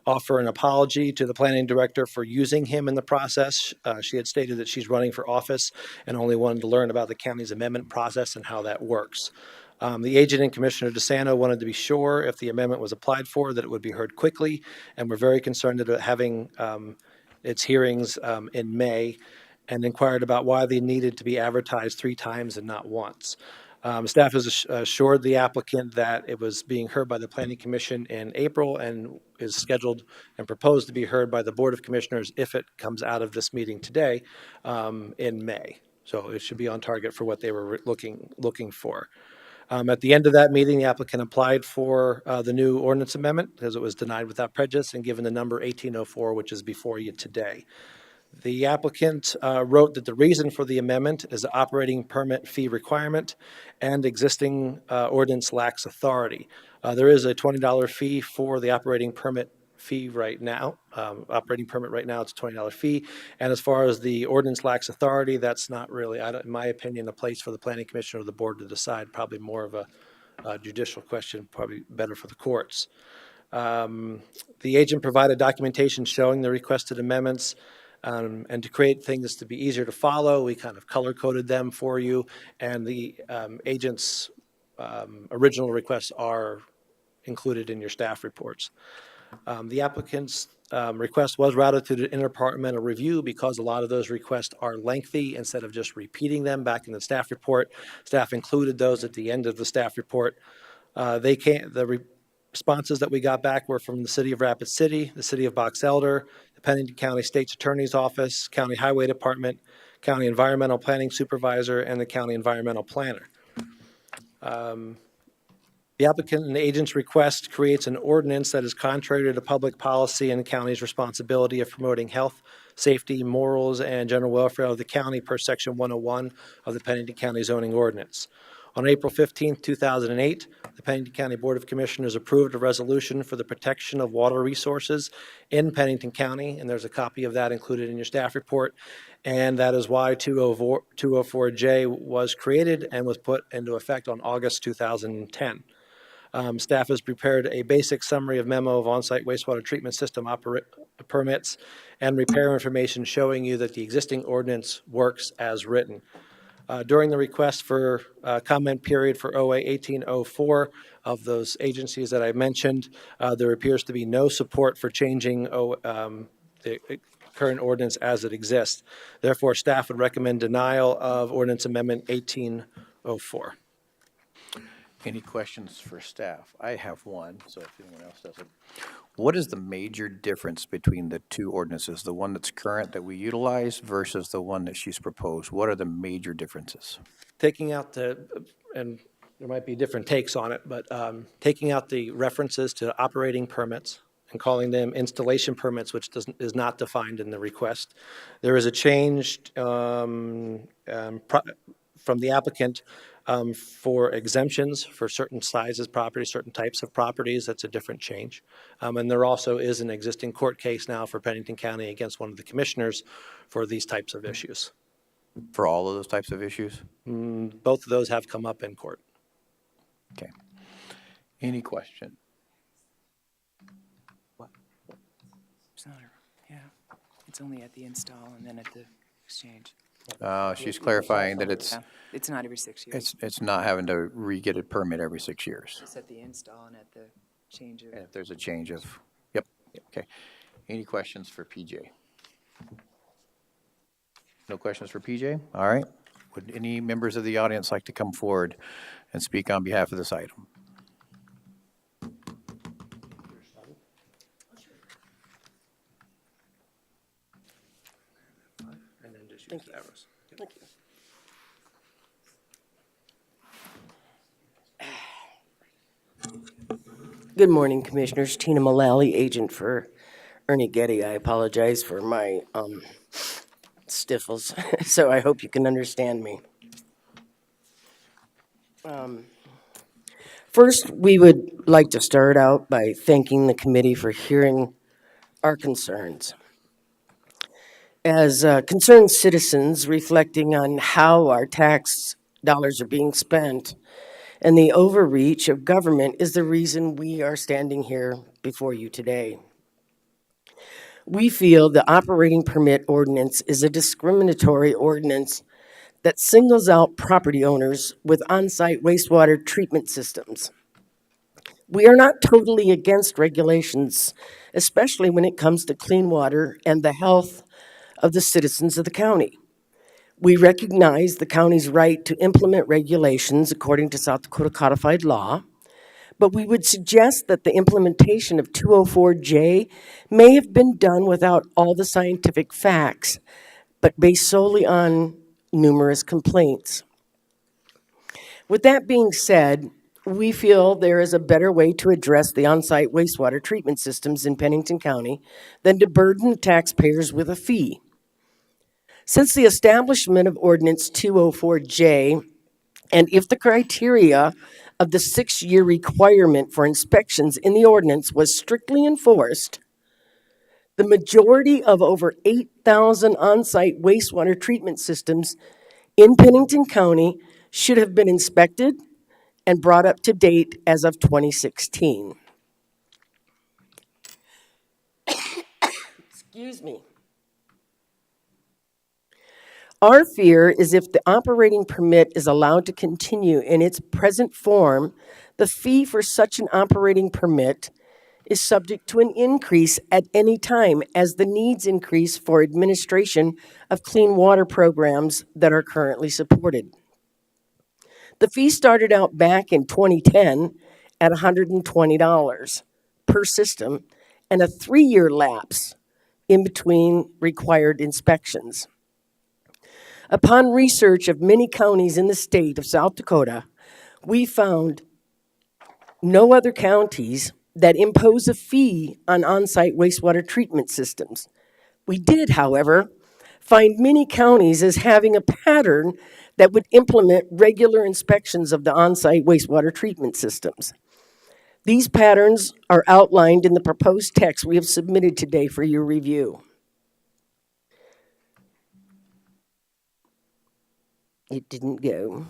offer an apology to the planning director for using him in the process. She had stated that she's running for office and only wanted to learn about the county's amendment process and how that works. The agent and Commissioner DeSanto wanted to be sure if the amendment was applied for that it would be heard quickly, and were very concerned about having its hearings in May, and inquired about why they needed to be advertised 3 times and not once. Staff has assured the applicant that it was being heard by the Planning Commission in April and is scheduled and proposed to be heard by the Board of Commissioners if it comes out of this meeting today in May. So it should be on target for what they were looking for. At the end of that meeting, the applicant applied for the new ordinance amendment because it was denied without prejudice and given the number 1804, which is before you today. The applicant wrote that the reason for the amendment is the operating permit fee requirement and existing ordinance lacks authority. There is a $20 fee for the operating permit fee right now. Operating permit right now, it's a $20 fee. And as far as the ordinance lacks authority, that's not really, in my opinion, a place for the Planning Commission or the board to decide, probably more of judicial question, probably better for the courts. The agent provided documentation showing the requested amendments, and to create things to be easier to follow, we kind of color-coded them for you, and the agent's original requests are included in your staff reports. The applicant's request was routed to the interdepartmental review because a lot of those requests are lengthy. Instead of just repeating them back in the staff report, staff included those at the end of the staff report. The responses that we got back were from the City of Rapid City, the City of Box Elder, the Pennington County State's Attorney's Office, County Highway Department, County Environmental Planning Supervisor, and the County Environmental Planner. The applicant and the agent's request creates an ordinance that is contrary to public policy and the county's responsibility of promoting health, safety, morals, and general welfare of the county per Section 101 of the Pennington County zoning ordinance. On April 15, 2008, the Pennington County Board of Commissioners approved a resolution for the protection of water resources in Pennington County, and there's a copy of that included in your staff report, and that is why 204J was created and was put into effect on August 2010. Staff has prepared a basic summary of memo of on-site wastewater treatment system permits and repair information showing you that the existing ordinance works as written. During the request for comment period for OA 1804 of those agencies that I mentioned, there appears to be no support for changing the current ordinance as it exists. Therefore, staff would recommend denial of ordinance amendment 1804. Any questions for staff? I have one, so if anyone else doesn't. What is the major difference between the two ordinances, the one that's current that we utilize versus the one that she's proposed? What are the major differences? Taking out and there might be different takes on it, but taking out the references to operating permits and calling them installation permits, which is not defined in the request. There is a change from the applicant for exemptions for certain sizes properties, certain types of properties. That's a different change. And there also is an existing court case now for Pennington County against one of the commissioners for these types of issues. For all of those types of issues? Both of those have come up in court. Okay. Any question? What? It's not yeah, it's only at the install and then at the exchange. She's clarifying that it's not every 6 years. it's not having to re-get a permit every 6 years. It's at the install and at the change of. And if there's a change of, yep, okay. Any questions for PJ? No questions for PJ? All right. Would any members of the audience like to come forward and speak on behalf of this item? Thank you. Thank you. Good morning, Commissioners. Tina Mullally, agent for Ernie Getty. I apologize for my stiffles, so I hope you can understand me. First, we would like to start out by thanking the committee for hearing our concerns. As concerned citizens reflecting on how our tax dollars are being spent and the overreach of government is the reason we are standing here before you today. We feel the operating permit ordinance is a discriminatory ordinance that singles out property owners with on-site wastewater treatment systems. We are not totally against regulations, especially when it comes to clean water and the health of the citizens of the county. We recognize the county's right to implement regulations according to South Dakota codified law, but we would suggest that the implementation of 204J may have been done without all the scientific facts, but based solely on numerous complaints. With that being said, we feel there is a better way to address the on-site wastewater treatment systems in Pennington County than to burden taxpayers with a fee. Since the establishment of Ordinance 204J, and if the criteria of the 6-year requirement for inspections in the ordinance was strictly enforced, the majority of over 8,000 on-site wastewater treatment systems in Pennington County should have been inspected and brought up to date as of 2016. Excuse me. Our fear is if the operating permit is allowed to continue in its present form, the fee for such an operating permit is subject to an increase at any time as the needs increase for administration of clean water programs that are currently supported. The fee started out back in 2010 at $120 per system and a 3-year lapse in between required inspections. Upon research of many counties in the state of South Dakota, we found no other counties that impose a fee on on-site wastewater treatment systems. We did, however, find many counties as having a pattern that would implement regular inspections of the on-site wastewater treatment systems. These patterns are outlined in the proposed text we have submitted today for your review. It didn't go.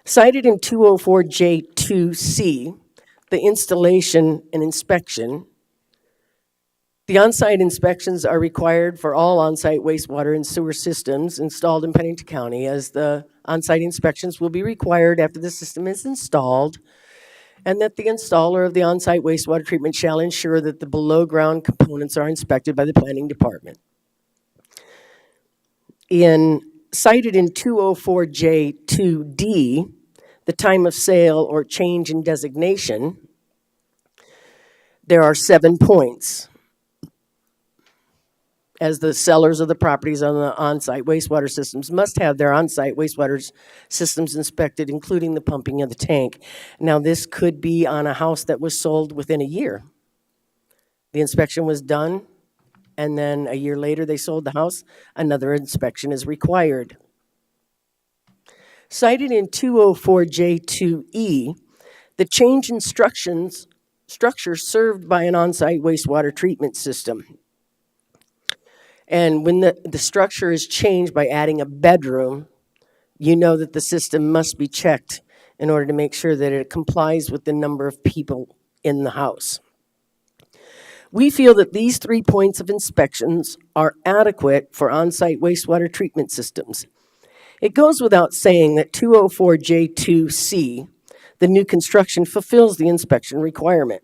Cited in 204J2C, the installation and inspection, the on-site inspections are required for all on-site wastewater and sewer systems installed in Pennington County, as the on-site inspections will be required after the system is installed, and that the installer of the on-site wastewater treatment shall ensure that the below-ground components are inspected by the planning department. Cited in 204J2D, the time of sale or change in designation, there are 7 points. As the sellers of the properties on the on-site wastewater systems must have their on-site wastewater systems inspected, including the pumping of the tank. Now, this could be on a house that was sold within a year. The inspection was done, and then a year later they sold the house. Another inspection is required. Cited in 204J2E, the change in structure served by an on-site wastewater treatment system. And when the structure is changed by adding a bedroom, you know that the system must be checked in order to make sure that it complies with the number of people in the house. We feel that these 3 points of inspections are adequate for on-site wastewater treatment systems. It goes without saying that 204J2C, the new construction, fulfills the inspection requirement.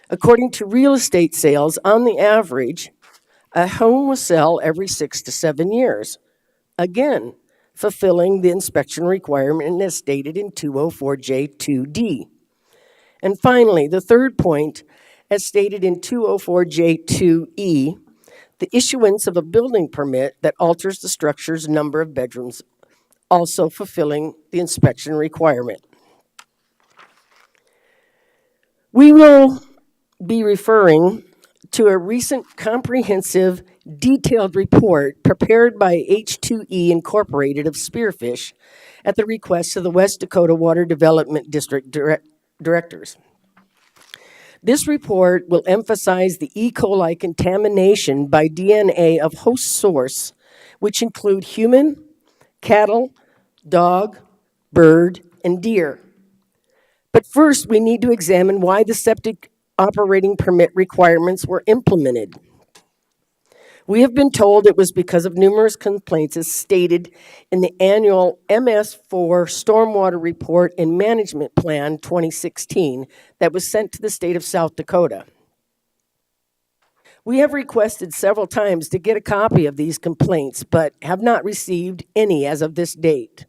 According to real estate sales, on the average, a home will sell every 6 to 7 years, again, fulfilling the inspection requirement as stated in 204J2D. And finally, the third point, as stated in 204J2E, the issuance of a building permit that alters the structure's number of bedrooms, also fulfilling the inspection requirement. We will be referring to a recent comprehensive, detailed report prepared by H2E Incorporated of Spearfish at the request of the West Dakota Water Development District directors. This report will emphasize the E. coli contamination by DNA of host source, which include human, cattle, dog, bird, and deer. But first, we need to examine why the septic operating permit requirements were implemented. We have been told it was because of numerous complaints as stated in the annual MS4 Stormwater Report and Management Plan 2016 that was sent to the state of South Dakota. We have requested several times to get a copy of these complaints, but have not received any as of this date.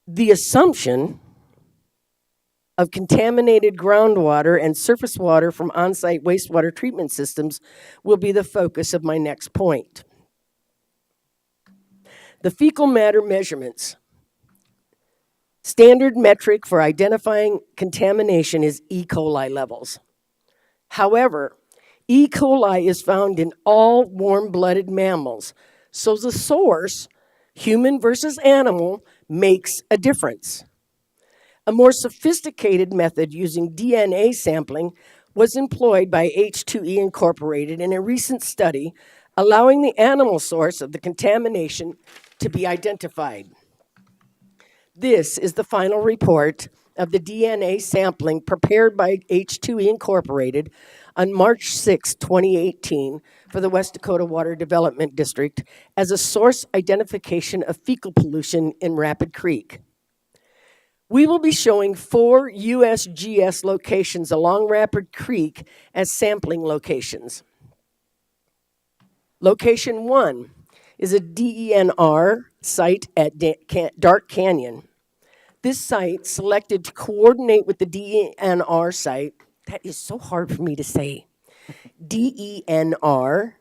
The assumption of contaminated groundwater and surface water from on-site wastewater treatment systems will be the focus of my next point. The fecal matter measurements. Standard metric for identifying contamination is E. coli levels. However, E. coli is found in all warm-blooded mammals, so the source, human versus animal, makes a difference. A more sophisticated method using DNA sampling was employed by H2E Incorporated in a recent study allowing the animal source of the contamination to be identified. This is the final report of the DNA sampling prepared by H2E Incorporated on March 6, 2018 for the West Dakota Water Development District as a source identification of fecal pollution in Rapid Creek. We will be showing 4 USGS locations along Rapid Creek as sampling locations. Location 1 is a DENR site at Dark Canyon. This site, selected to coordinate with the DENR site, that is so hard for me to say, DENR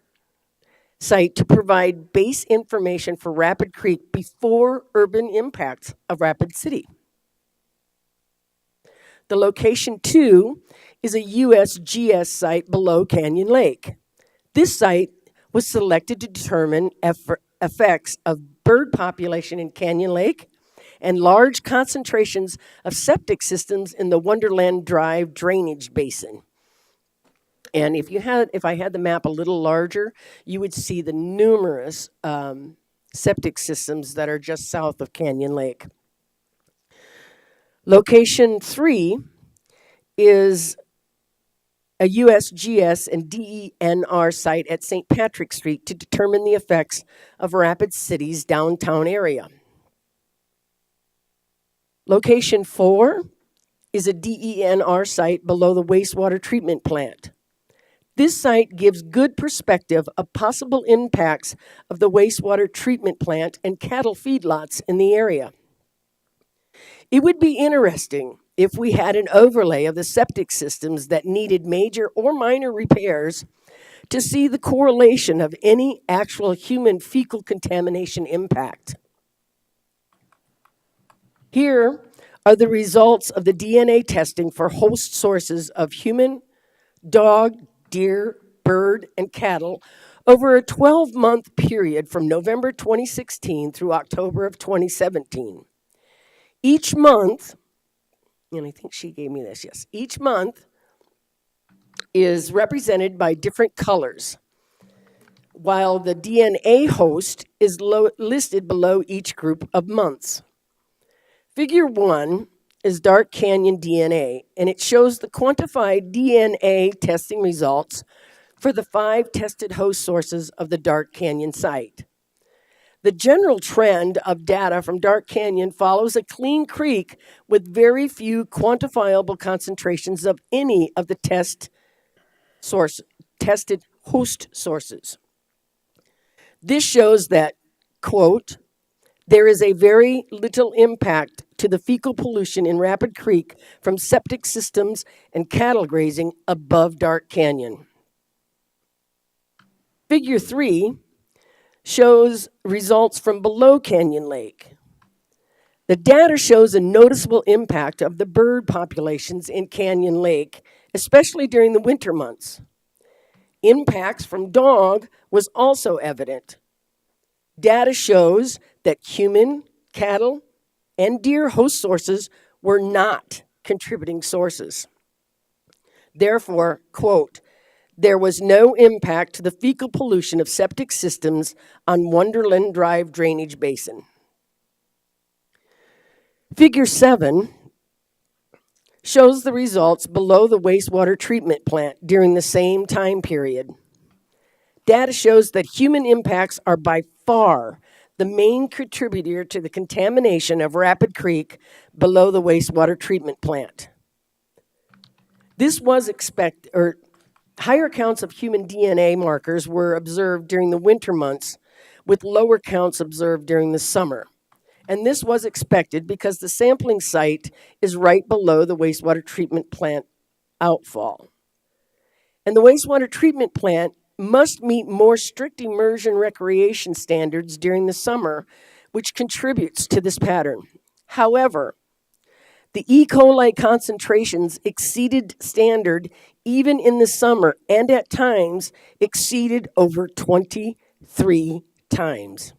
site to provide base information for Rapid Creek before urban impacts of Rapid City. The location 2 is a USGS site below Canyon Lake. This site was selected to determine effects of bird population in Canyon Lake and large concentrations of septic systems in the Wonderland Drive drainage basin. And if I had the map a little larger, you would see the numerous septic systems that are just south of Canyon Lake. Location 3 is a USGS and DENR site at St. Patrick Street to determine the effects of Rapid City's downtown area. Location 4 is a DENR site below the wastewater treatment plant. This site gives good perspective of possible impacts of the wastewater treatment plant and cattle feedlots in the area. It would be interesting if we had an overlay of the septic systems that needed major or minor repairs to see the correlation of any actual human fecal contamination impact. Here are the results of the DNA testing for host sources of human, dog, deer, bird, and cattle over a 12-month period from November 2016 through October of 2017. Each month, and I think she gave me this, yes. Each month is represented by different colors, while the DNA host is listed below each group of months. Figure 1 is Dark Canyon DNA, and it shows the quantified DNA testing results for the 5 tested host sources of the Dark Canyon site. The general trend of data from Dark Canyon follows a clean creek with very few quantifiable concentrations of any of the tested host sources. This shows that, quote, there is a very little impact to the fecal pollution in Rapid Creek from septic systems and cattle grazing above Dark Canyon. Figure 3 shows results from below Canyon Lake. The data shows a noticeable impact of the bird populations in Canyon Lake, especially during the winter months. Impacts from dog was also evident. Data shows that human, cattle, and deer host sources were not contributing sources. Therefore, quote, there was no impact to the fecal pollution of septic systems on Wonderland Drive drainage basin. Figure 7 shows the results below the wastewater treatment plant during the same time period. Data shows that human impacts are by far the main contributor to the contamination of Rapid Creek below the wastewater treatment plant. This was higher counts of human DNA markers were observed during the winter months, with lower counts observed during the summer. And this was expected because the sampling site is right below the wastewater treatment plant outfall. And the wastewater treatment plant must meet more strict immersion recreation standards during the summer, which contributes to this pattern. However, the E. coli concentrations exceeded standard even in the summer, and at times exceeded over 23 times.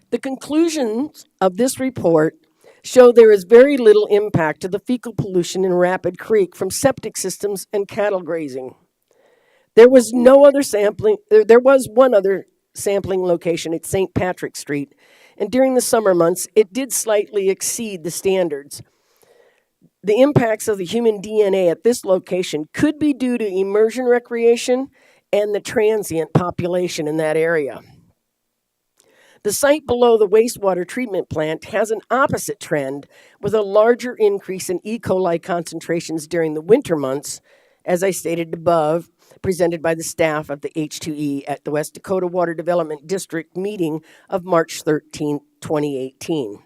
The conclusions of this report show there is very little impact to the fecal pollution in Rapid Creek from septic systems and cattle grazing. There was no other sampling, there was one other sampling location at St. Patrick Street, and during the summer months, it did slightly exceed the standards. The impacts of the human DNA at this location could be due to immersion recreation and the transient population in that area. The site below the wastewater treatment plant has an opposite trend with a larger increase in E. coli concentrations during the winter months, as I stated above, presented by the staff of the H2E at the West Dakota Water Development District meeting of March 13, 2018.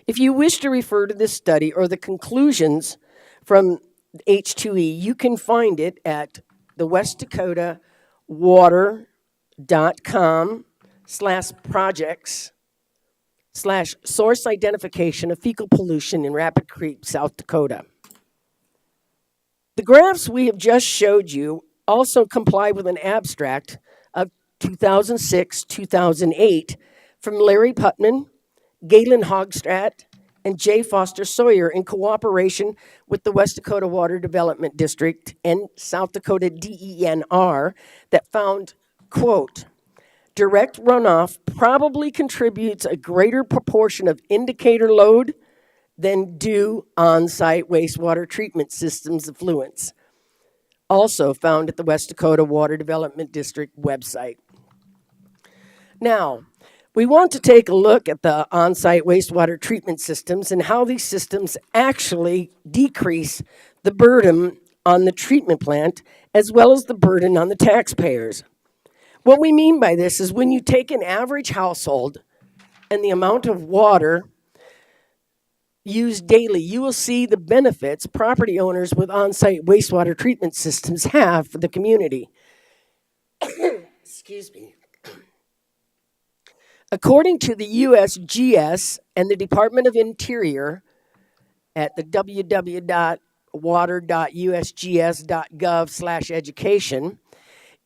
If you wish to refer to this study or the conclusions from H2E, you can find it at the westdakotawater.com/projects/source identification of fecal pollution in Rapid Creek, South Dakota. The graphs we have just showed you also comply with an abstract of 2006-2008 from Larry Putman, Galen Hogstratt, and J. Foster Sawyer in cooperation with the West Dakota Water Development District and South Dakota DENR that found, quote, direct runoff probably contributes a greater proportion of indicator load than do on-site wastewater treatment systems effluents. Also found at the West Dakota Water Development District website. Now, we want to take a look at the on-site wastewater treatment systems and how these systems actually decrease the burden on the treatment plant as well as the burden on the taxpayers. What we mean by this is when you take an average household and the amount of water used daily, you will see the benefits property owners with on-site wastewater treatment systems have for the community. Excuse me. According to the USGS and the Department of Interior at the www.water.usgs.gov/education,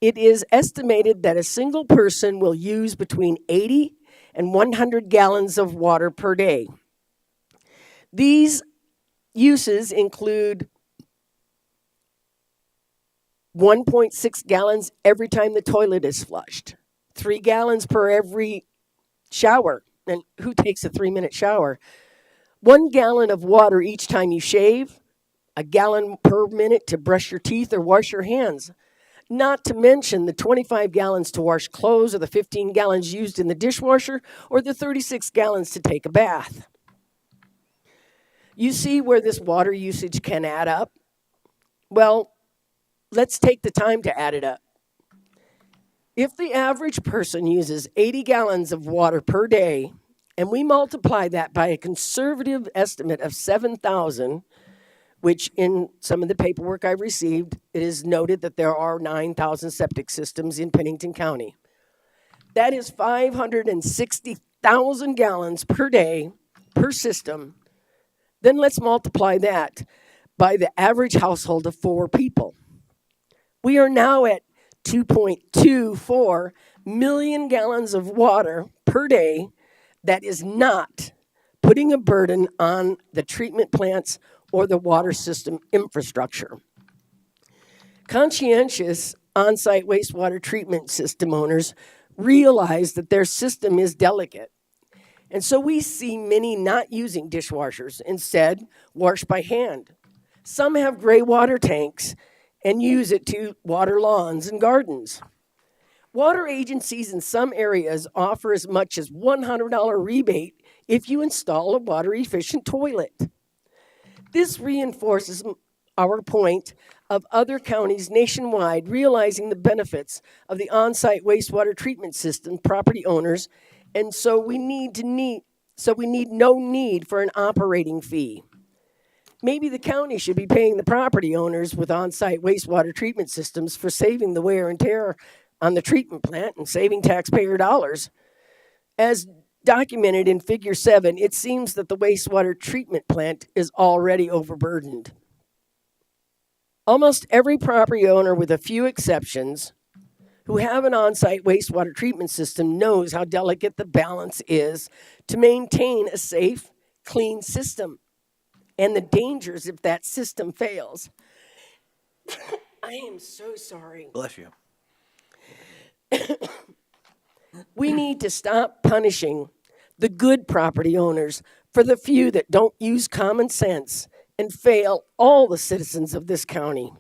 it is estimated that a single person will use between 80 and 100 gallons of water per day. These uses include 1.6 gallons every time the toilet is flushed, 3 gallons per every shower. And who takes a 3-minute shower? 1 gallon of water each time you shave, a gallon per minute to brush your teeth or wash your hands. Not to mention the 25 gallons to wash clothes or the 15 gallons used in the dishwasher or the 36 gallons to take a bath. You see where this water usage can add up? Well, let's take the time to add it up. If the average person uses 80 gallons of water per day, and we multiply that by a conservative estimate of 7,000, which in some of the paperwork I've received, it is noted that there are 9,000 septic systems in Pennington County. That is 560,000 gallons per day per system. Then let's multiply that by the average household of 4 people. We are now at 2.24 million gallons of water per day that is not putting a burden on the treatment plants or the water system infrastructure. Conscientious on-site wastewater treatment system owners realize that their system is delicate. And so we see many not using dishwashers, instead wash by hand. Some have gray water tanks and use it to water lawns and gardens. Water agencies in some areas offer as much as $100 rebate if you install a water-efficient toilet. This reinforces our point of other counties nationwide realizing the benefits of the on-site wastewater treatment system property owners, and so we need no need for an operating fee. Maybe the county should be paying the property owners with on-site wastewater treatment systems for saving the wear and tear on the treatment plant and saving taxpayer dollars. As documented in Figure 7, it seems that the wastewater treatment plant is already overburdened. Almost every property owner, with a few exceptions, who have an on-site wastewater treatment system knows how delicate the balance is to maintain a safe, clean system and the dangers if that system fails. I am so sorry. Bless you. We need to stop punishing the good property owners for the few that don't use common sense and fail all the citizens of this county.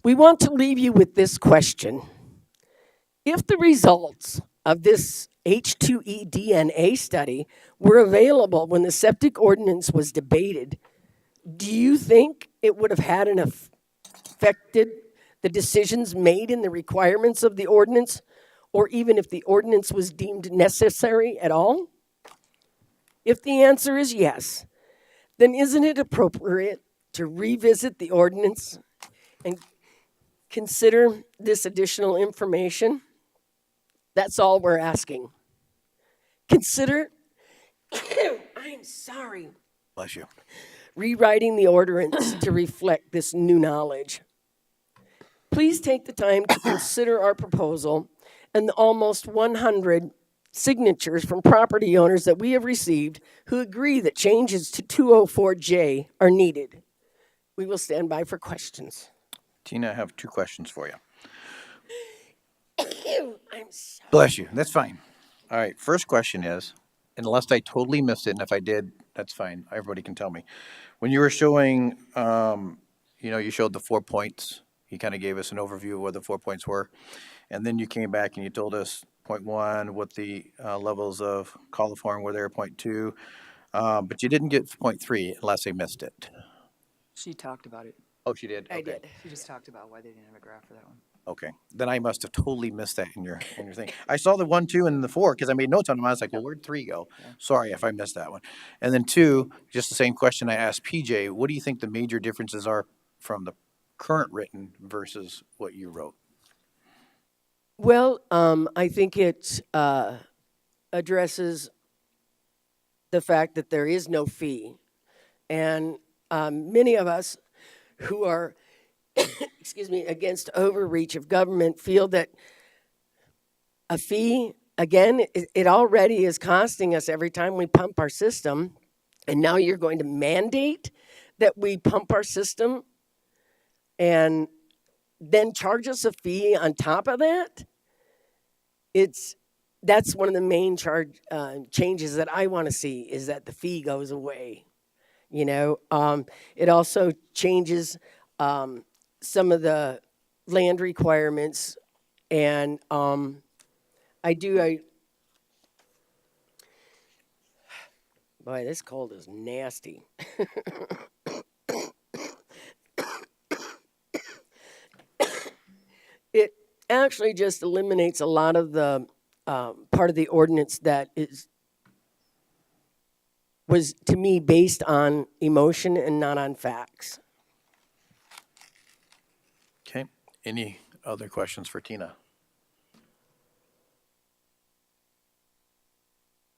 We want to leave you with this question. If the results of this H2E DNA study were available when the septic ordinance was debated, do you think it would have had an affected the decisions made in the requirements of the ordinance, or even if the ordinance was deemed necessary at all? If the answer is yes, then isn't it appropriate to revisit the ordinance and consider this additional information? That's all we're asking. Consider, I'm sorry, Bless you. rewriting the ordinance to reflect this new knowledge. Please take the time to consider our proposal and the almost 100 signatures from property owners that we have received who agree that changes to 204J are needed. We will stand by for questions. Tina, I have 2 questions for you. I'm sorry. Bless you. That's fine. All right. First question is, unless I totally missed it, and if I did, that's fine. Everybody can tell me. When you were showing, you showed the 4 points. You kind of gave us an overview of what the 4 points were. And then you came back and you told us point 1, what the levels of coliform were there, point 2. But you didn't get point 3 unless I missed it. She talked about it. Oh, she did? I Okay. did. She just talked about why they didn't have a graph for that one. Okay. Then I must have totally missed that in your thing. I saw the 1, 2, and the 4 because I made notes on them. I was like, well, where'd 3 go? Sorry if I missed that one. And then 2, just the same question I asked PJ. What do you think the major differences are from the current written versus what you wrote? Well, I think it addresses the fact that there is no fee. And many of us who are, excuse me, against overreach of government feel that a fee, again, it already is costing us every time we pump our system. And now you're going to mandate that we pump our system and then charge us a fee on top of that. That's one of the main changes that I want to see, is that the fee goes away. It also changes some of the land requirements, and boy, this cold is nasty. It actually just eliminates a lot of the part of the ordinance that was, to me, based on emotion and not on facts. Okay. Any other questions for Tina?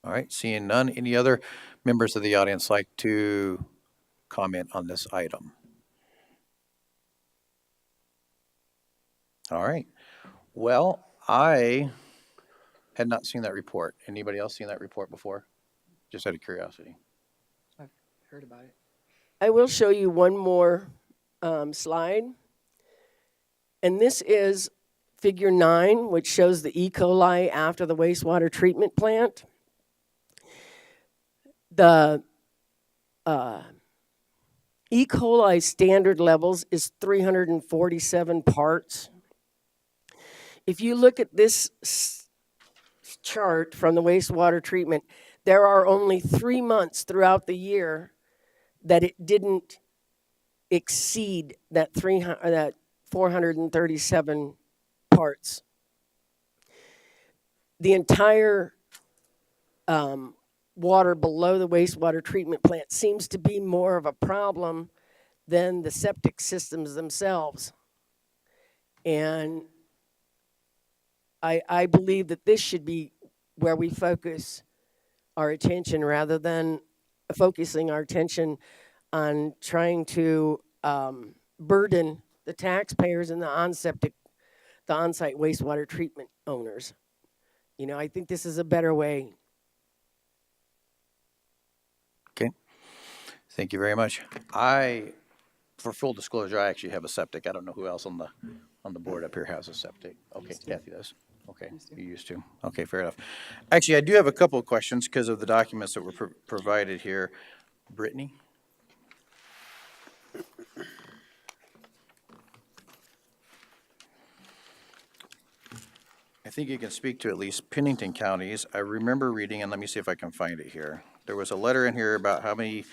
All right. Seeing none. Any other members of the audience like to comment on this item? All right. Well, I had not seen that report. Anybody else seen that report before? Just out of curiosity. I've heard about it. I will show you one more slide. And this is figure 9, which shows the E. coli after the wastewater treatment plant. The E. coli standard levels is 347 parts. If you look at this chart from the wastewater treatment, there are only 3 months throughout the year that it didn't exceed that 437 parts. The entire water below the wastewater treatment plant seems to be more of a problem than the septic systems themselves. And I believe that this should be where we focus our attention rather than focusing our attention on trying to burden the taxpayers and the on-site wastewater treatment owners. I think this is a better way. Okay. Thank you very much. I for full disclosure, I actually have a septic. I don't know who else on the board up here has a septic. Okay, Kathy does. Okay, you used to. Okay, fair enough. Actually, I do have a couple of questions because of the documents that were provided here. Brittany? I think you can speak to at least Pennington counties. I remember reading, and let me see if I can find it here. There was a letter in here about how many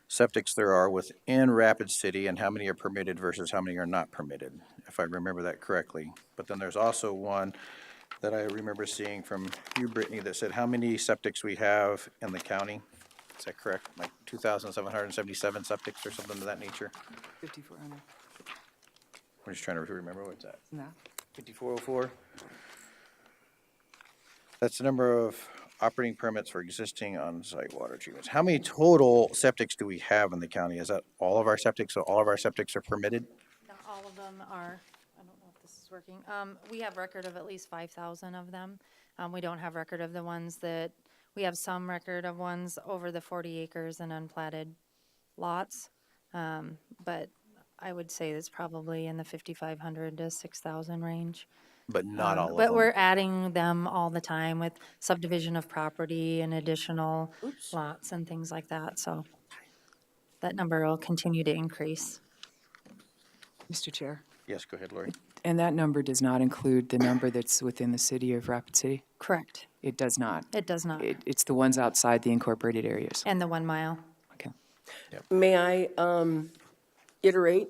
septics there are within Rapid City and how many are permitted versus how many are not permitted, if I remember that correctly. But then there's also one that I remember seeing from you, Brittany, that said how many septics we have in the county. Is that correct? Like 2,777 septics or something of that nature? 5,400. I'm just trying to remember what's that. No. 5404? That's the number of operating permits for existing on-site water treatments. How many total septics do we have in the county? Is that all of our septics? So all of our septics are permitted? Not all of them are, I don't know if this is working. We have record of at least 5,000 of them. We don't have record of the ones that, we have some record of ones over the 40 acres and unplatted lots. But I would say it's probably in the 5,500 to 6,000 range. But not all of But them. we're adding them all the time with subdivision of property and additional lots and things like that, so that number will continue to increase. Mr. Chair, Yes, go ahead, Lori. and that number does not include the number that's within the city of Rapid City? Correct. It does not. It does not. It's the ones outside the incorporated areas. And the 1 mile. Okay. May I iterate?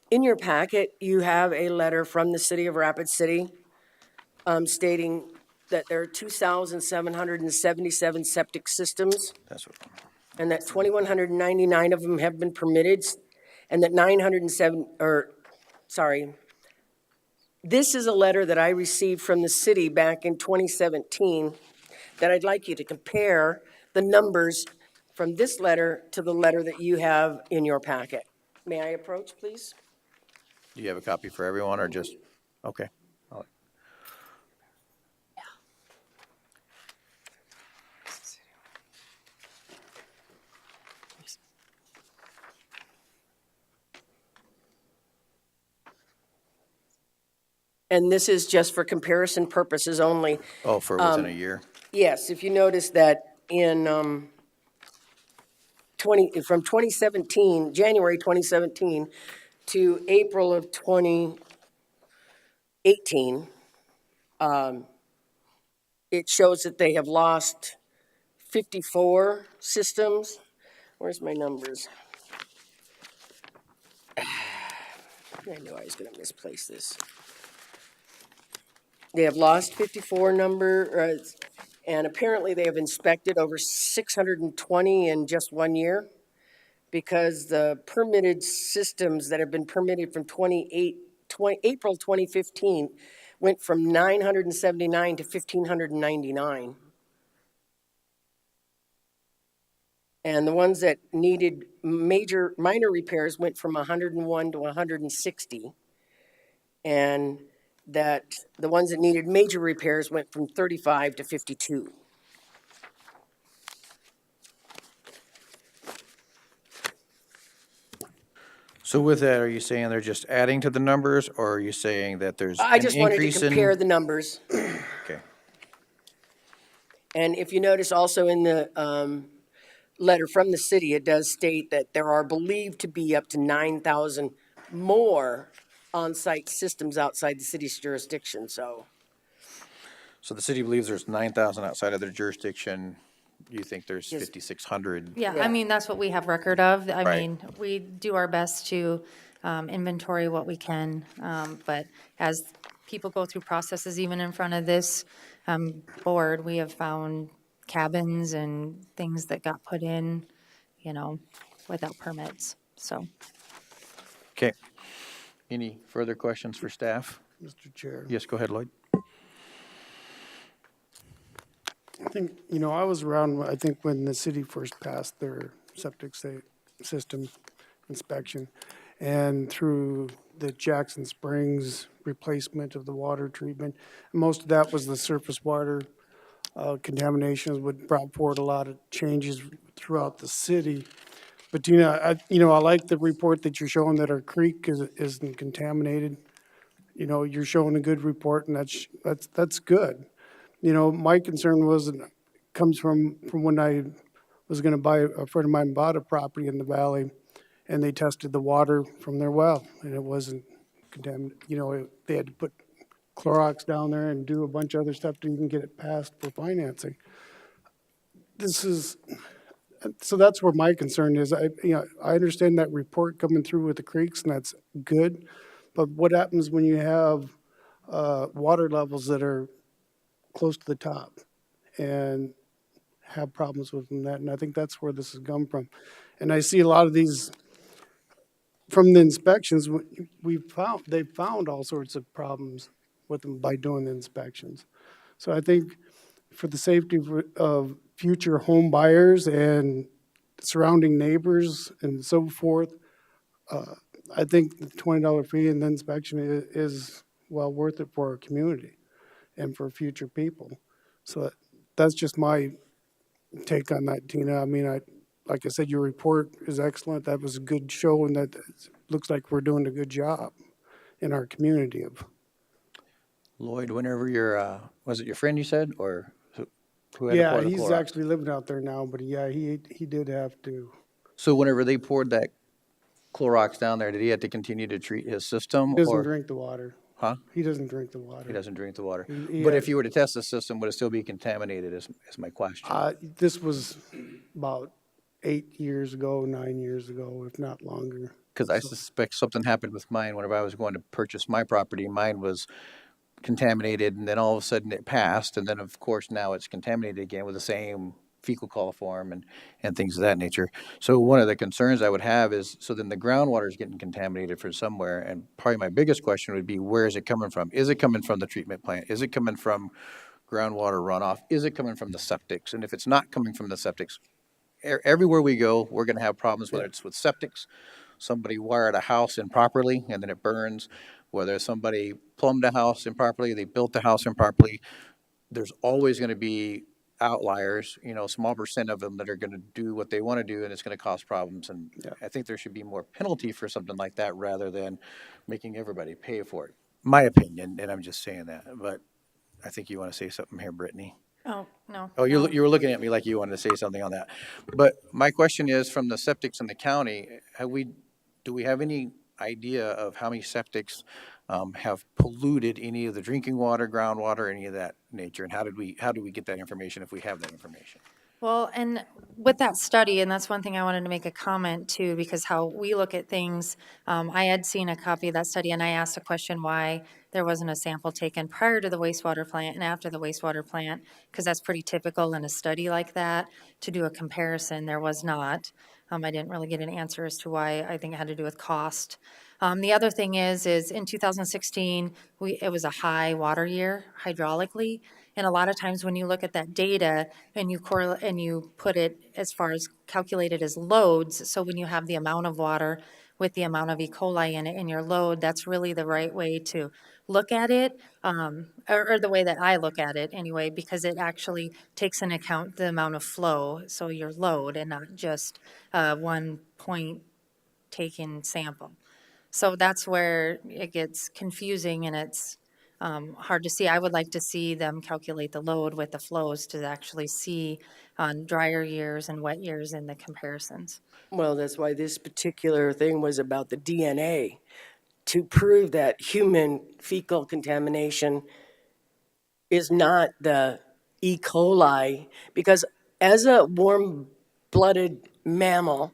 In your packet, you have a letter from the city of Rapid City stating that there are 2,777 septic systems That's what, and that 2,199 of them have been permitted and that 907, this is a letter that I received from the city back in 2017 that I'd like you to compare the numbers from this letter to the letter that you have in your packet. May I approach, please? do you have a copy for everyone or just, okay. All right. And this is just for comparison purposes only. Oh, for within a year? Yes, if you notice that in from 2017, January 2017 to April of 2018, it shows that they have lost 54 systems. Where's my numbers? I knew I was going to misplace this. They have lost 54 and apparently they have inspected over 620 in just 1 year because the permitted systems that have been permitted from April 2015 went from 979 to 1,599. And the ones that needed minor repairs went from 101 to 160. And that the ones that needed major repairs went from 35 to 52. So with that, are you saying they're just adding to the numbers or are you saying that there's I an just wanted to increase in? compare the numbers. Okay. And if you notice also in the letter from the city, it does state that there are believed to be up to 9,000 more on-site systems outside the city's jurisdiction, so. So the city believes there's 9,000 outside of their jurisdiction. You think there's Yes. 5,600? Yeah, Yeah. I mean, that's what we have record of. I Right. mean, we do our best to inventory what we can. But as people go through processes, even in front of this board, we have found cabins and things that got put in, without permits, so. Okay. Any further questions for staff? Mr. Chair. Yes, go ahead, Lloyd. I think, I was around, I think, when the city first passed their septic system inspection. And through the Jackson Springs replacement of the water treatment, most of that was the surface water contaminations, would brought forward a lot of changes throughout the city. But I like the report that you're showing that our creek isn't contaminated. You're showing a good report, and that's good. My concern comes from when I was going to buy, a friend of mine bought a property in the valley, and they tested the water from their well, and it wasn't contaminated. They had to put Clorox down there and do a bunch of other stuff to even get it passed for financing. So that's where my concern is. I understand that report coming through with the creeks, and that's good. But what happens when you have water levels that are close to the top and have problems with that? And I think that's where this has come from. And I see a lot of these from the inspections. They've found all sorts of problems with them by doing the inspections. So I think for the safety of future home buyers and surrounding neighbors and so forth, I think the $20 fee and the inspection is well worth it for our community and for future people. So that's just my take on that, Tina. I mean, like I said, your report is excellent. That was a good show, and that it looks like we're doing a good job in our community of. Lloyd, whenever was it your friend you said, or who had to Yeah, pour the he's Clorox? actually living out there now, but yeah, he did have to. So whenever they poured that Clorox down there, did he have to continue to treat his system, He doesn't or? drink the water. Huh? He doesn't drink the water. He doesn't drink the water. He But had- if you were to test the system, would it still be contaminated is my question. This was about 8 years ago, 9 years ago, if not longer. Because I suspect something happened with mine whenever I was going to purchase my property. Mine was contaminated, and then all of a sudden it passed, and then of course now it's contaminated again with the same fecal coliform and things of that nature. So one of the concerns I would have is, so then the groundwater is getting contaminated from somewhere, and probably my biggest question would be, where is it coming from? Is it coming from the treatment plant? Is it coming from groundwater runoff? Is it coming from the septics? And if it's not coming from the septics, everywhere we go, we're gonna have problems, whether it's with septics, somebody wired a house improperly and then it burns, whether somebody plumbed a house improperly, they built the house improperly. There's always gonna be outliers, a small percent of them that are gonna do what they wanna do, and it's gonna cause problems. And I think there should be more penalty for something like that rather than making everybody pay for it. My opinion, and I'm just saying that, but I think you wanna say something here, Brittany. Oh, no. Oh, no. you were looking at me like you wanted to say something on that. But my question is, from the septics in the county, do we have any idea of how many septics have polluted any of the drinking water, groundwater, any of that nature? And how do we get that information if we have that information? Well, and with that study, and that's one thing I wanted to make a comment to, because how we look at things, I had seen a copy of that study, and I asked a question why there wasn't a sample taken prior to the wastewater plant and after the wastewater plant, because that's pretty typical in a study like that, to do a comparison. There was not. I didn't really get an answer as to why. I think it had to do with cost. The other thing is in 2016, it was a high water year hydraulically. And a lot of times when you look at that data and you correlate and you put it as far as calculated as loads, so when you have the amount of water with the amount of E. coli in it in your load, that's really the right way to look at it, or the way that I look at it anyway, because it actually takes into account the amount of flow, so your load, and not just one point taken sample. So that's where it gets confusing and it's hard to see. I would like to see them calculate the load with the flows to actually see on drier years and wet years in the comparisons. Well, that's why this particular thing was about the DNA, to prove that human fecal contamination is not the E. coli, because as a warm-blooded mammal,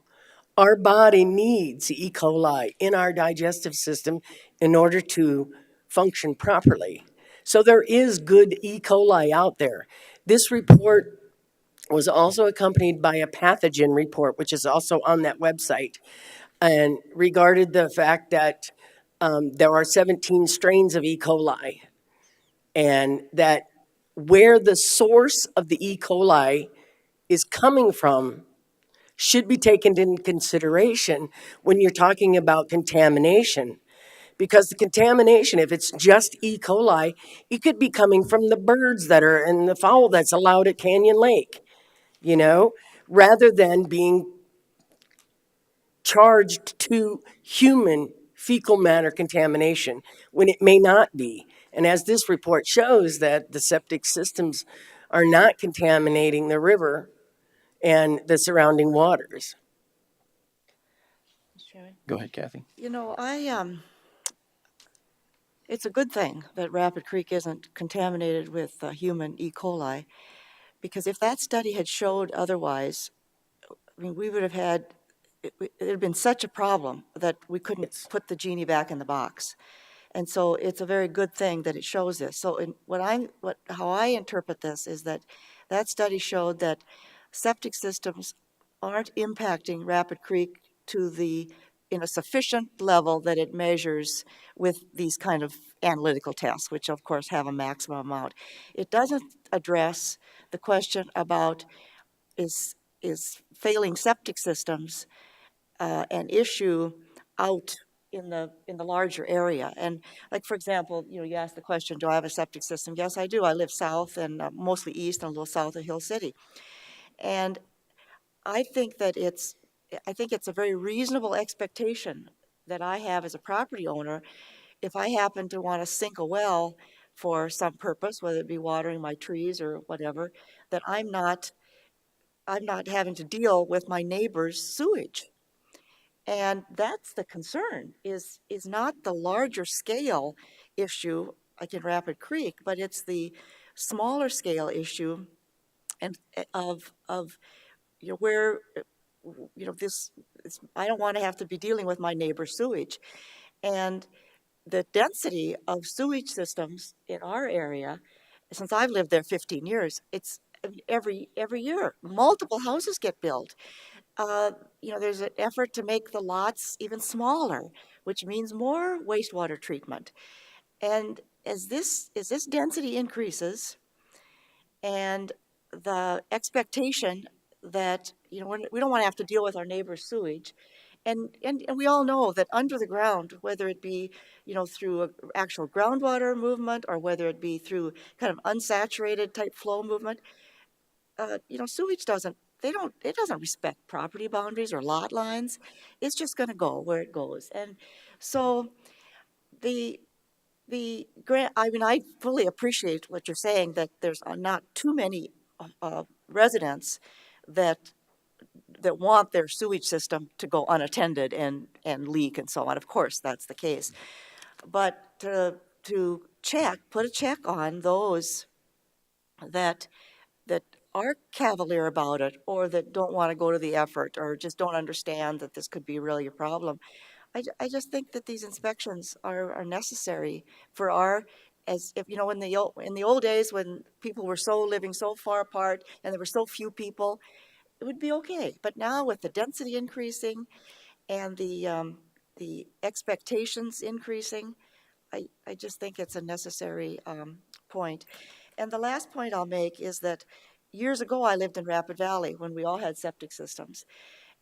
our body needs E. coli in our digestive system in order to function properly. So there is good E. coli out there. This report was also accompanied by a pathogen report, which is also on that website, and regarded the fact that there are 17 strains of E. coli, and that where the source of the E. coli is coming from should be taken into consideration when you're talking about contamination. Because the contamination, if it's just E. coli, it could be coming from the birds that are and the fowl that's allowed at Canyon Lake, rather than being charged to human fecal matter contamination when it may not be. And as this report shows, that the septic systems are not contaminating the river and the surrounding waters. Go ahead, Kathy. You know, it's a good thing that Rapid Creek isn't contaminated with human E. coli, because if that study had showed otherwise, I mean, we would have had, it had been such a problem that we couldn't put the genie back in the box. And so it's a very good thing that it shows this. So how I interpret this is that that study showed that septic systems aren't impacting Rapid Creek in a sufficient level that it measures with these kind of analytical tests, which of course have a maximum amount. It doesn't address the question about is failing septic systems an issue out in the larger area. And like, for example, you asked the question, do I have a septic system? Yes, I do. I live south and mostly east and a little south of Hill City. And I think it's a very reasonable expectation that I have as a property owner if I happen to want to sink a well for some purpose, whether it be watering my trees or whatever, that I'm not having to deal with my neighbor's sewage. And that's the concern, is not the larger scale issue like in Rapid Creek, but it's the smaller scale issue and of where I don't want to have to be dealing with my neighbor's sewage. And the density of sewage systems in our area, since I've lived there 15 years, it's every year multiple houses get built. There's an effort to make the lots even smaller, which means more wastewater treatment. And as this density increases, and the expectation that we don't want to have to deal with our neighbor's sewage, and we all know that under the ground, whether it be through actual groundwater movement or whether it be through kind of unsaturated type flow movement, sewage it doesn't respect property boundaries or lot lines. It's just going to go where it goes. And so the grant, I mean, I fully appreciate what you're saying, that there's not too many residents that want their sewage system to go unattended and leak and so on. Of course, that's the case. But to put a check on those that are cavalier about it, or that don't want to go to the effort, or just don't understand that this could be really a problem. I just think that these inspections are necessary for as if in the old days when people were living so far apart and there were so few people, it would be okay. But now with the density increasing and the expectations increasing, I just think it's a necessary point. And the last point I'll make is that years ago I lived in Rapid Valley when we all had septic systems.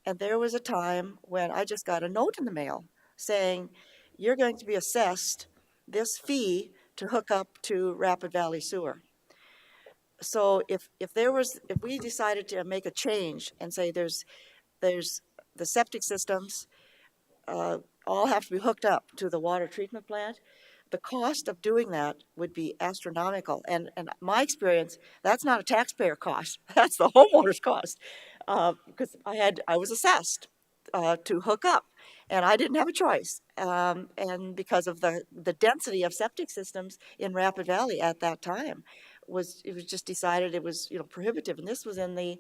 And there was a time when I just got a note in the mail saying, you're going to be assessed this fee to hook up to Rapid Valley Sewer. So if we decided to make a change and say there's the septic systems all have to be hooked up to the water treatment plant, the cost of doing that would be astronomical. And my experience, that's not a taxpayer cost. That's the homeowner's cost. Because I was assessed to hook up, and I didn't have a choice. And because of the density of septic systems in Rapid Valley at that time, it was just decided it was prohibitive. And this was in the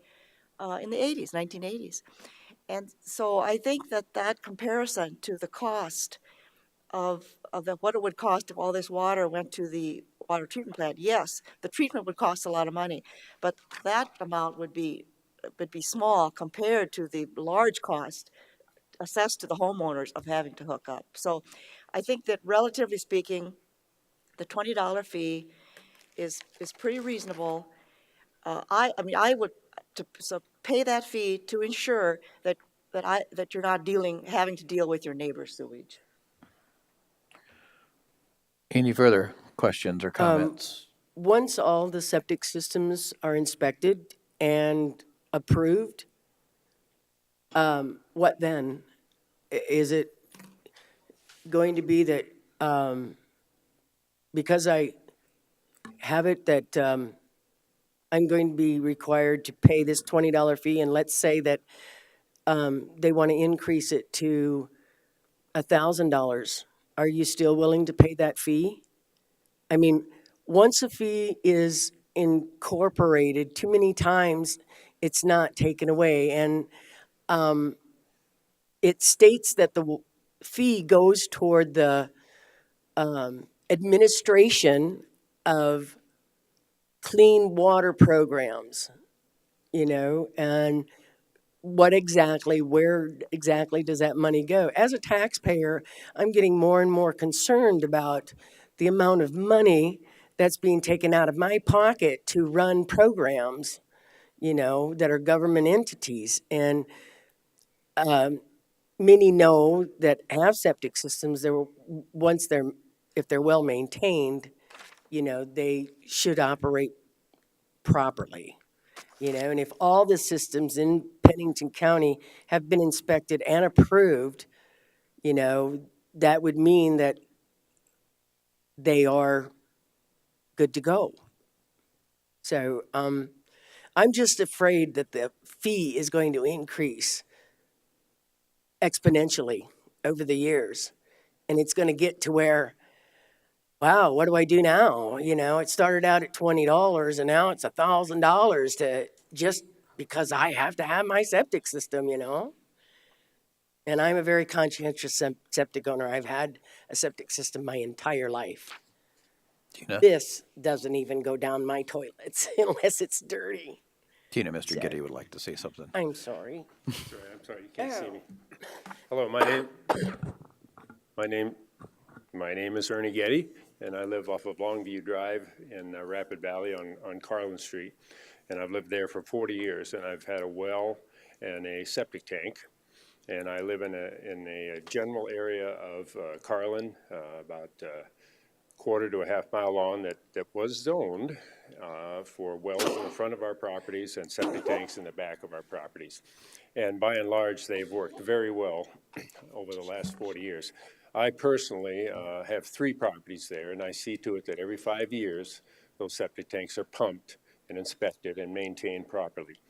80s, 1980s. And so I think that comparison to the cost of what it would cost if all this water went to the water treatment plant, yes, the treatment would cost a lot of money, but that amount would be small compared to the large cost assessed to the homeowners of having to hook up. So I think that relatively speaking, the $20 fee is pretty reasonable. I would pay that fee to ensure that you're not having to deal with your neighbor's sewage. Any further questions or comments? Once all the septic systems are inspected and approved, what then? is it going to be that, because I have it that, I'm going to be required to pay this $20 fee, and let's say that, they want to increase it to $1,000, are you still willing to pay that fee? I mean, once a fee is incorporated too many times, it's not taken away. And it states that the fee goes toward the administration of clean water programs, and where exactly does that money go? As a taxpayer, I'm getting more and more concerned about the amount of money that's being taken out of my pocket to run programs, that are government entities. And many know that have septic systems, if they're well maintained, they should operate properly. And if all the systems in Pennington County have been inspected and approved, that would mean that they are good to go. So I'm just afraid that the fee is going to increase exponentially over the years. And it's going to get to where, wow, what do I do now? It started out at $20 and now it's $1,000 to just because I have to have my septic system, And I'm a very conscientious septic owner. I've had a septic system my entire life. Tina, This doesn't even go down my toilets unless it's dirty. Tina, Mr. Giddy would like to say something. I'm sorry. Sorry, I'm sorry, you can't see me. Hello, my name is Ernie Getty, and I live off of Longview Drive in Rapid Valley on Carlin Street. And I've lived there for 40 years, and I've had a well and a septic tank. And I live in a general area of Carlin, about quarter to a half mile long, that was zoned for wells in the front of our properties and septic tanks in the back of our properties. And by and large, they've worked very well over the last 40 years. I personally have 3 properties there, and I see to it that every 5 years, those septic tanks are pumped and inspected and maintained properly.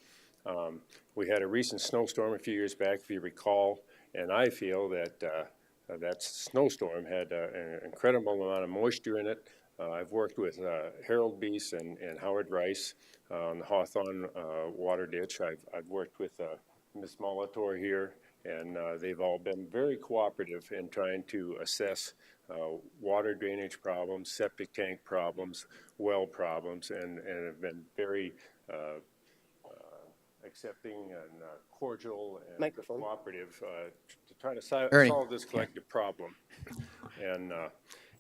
We had a recent snowstorm a few years back, if you recall, and I feel that that snowstorm had an incredible amount of moisture in it. I've worked with Harold Beese and Howard Rice on the Hawthorne water ditch. I've worked with Ms. Molitor here, and they've all been very cooperative in trying to assess water drainage problems, septic tank problems, well problems, and have been very accepting and cordial and cooperative to try to solve this collective problem. And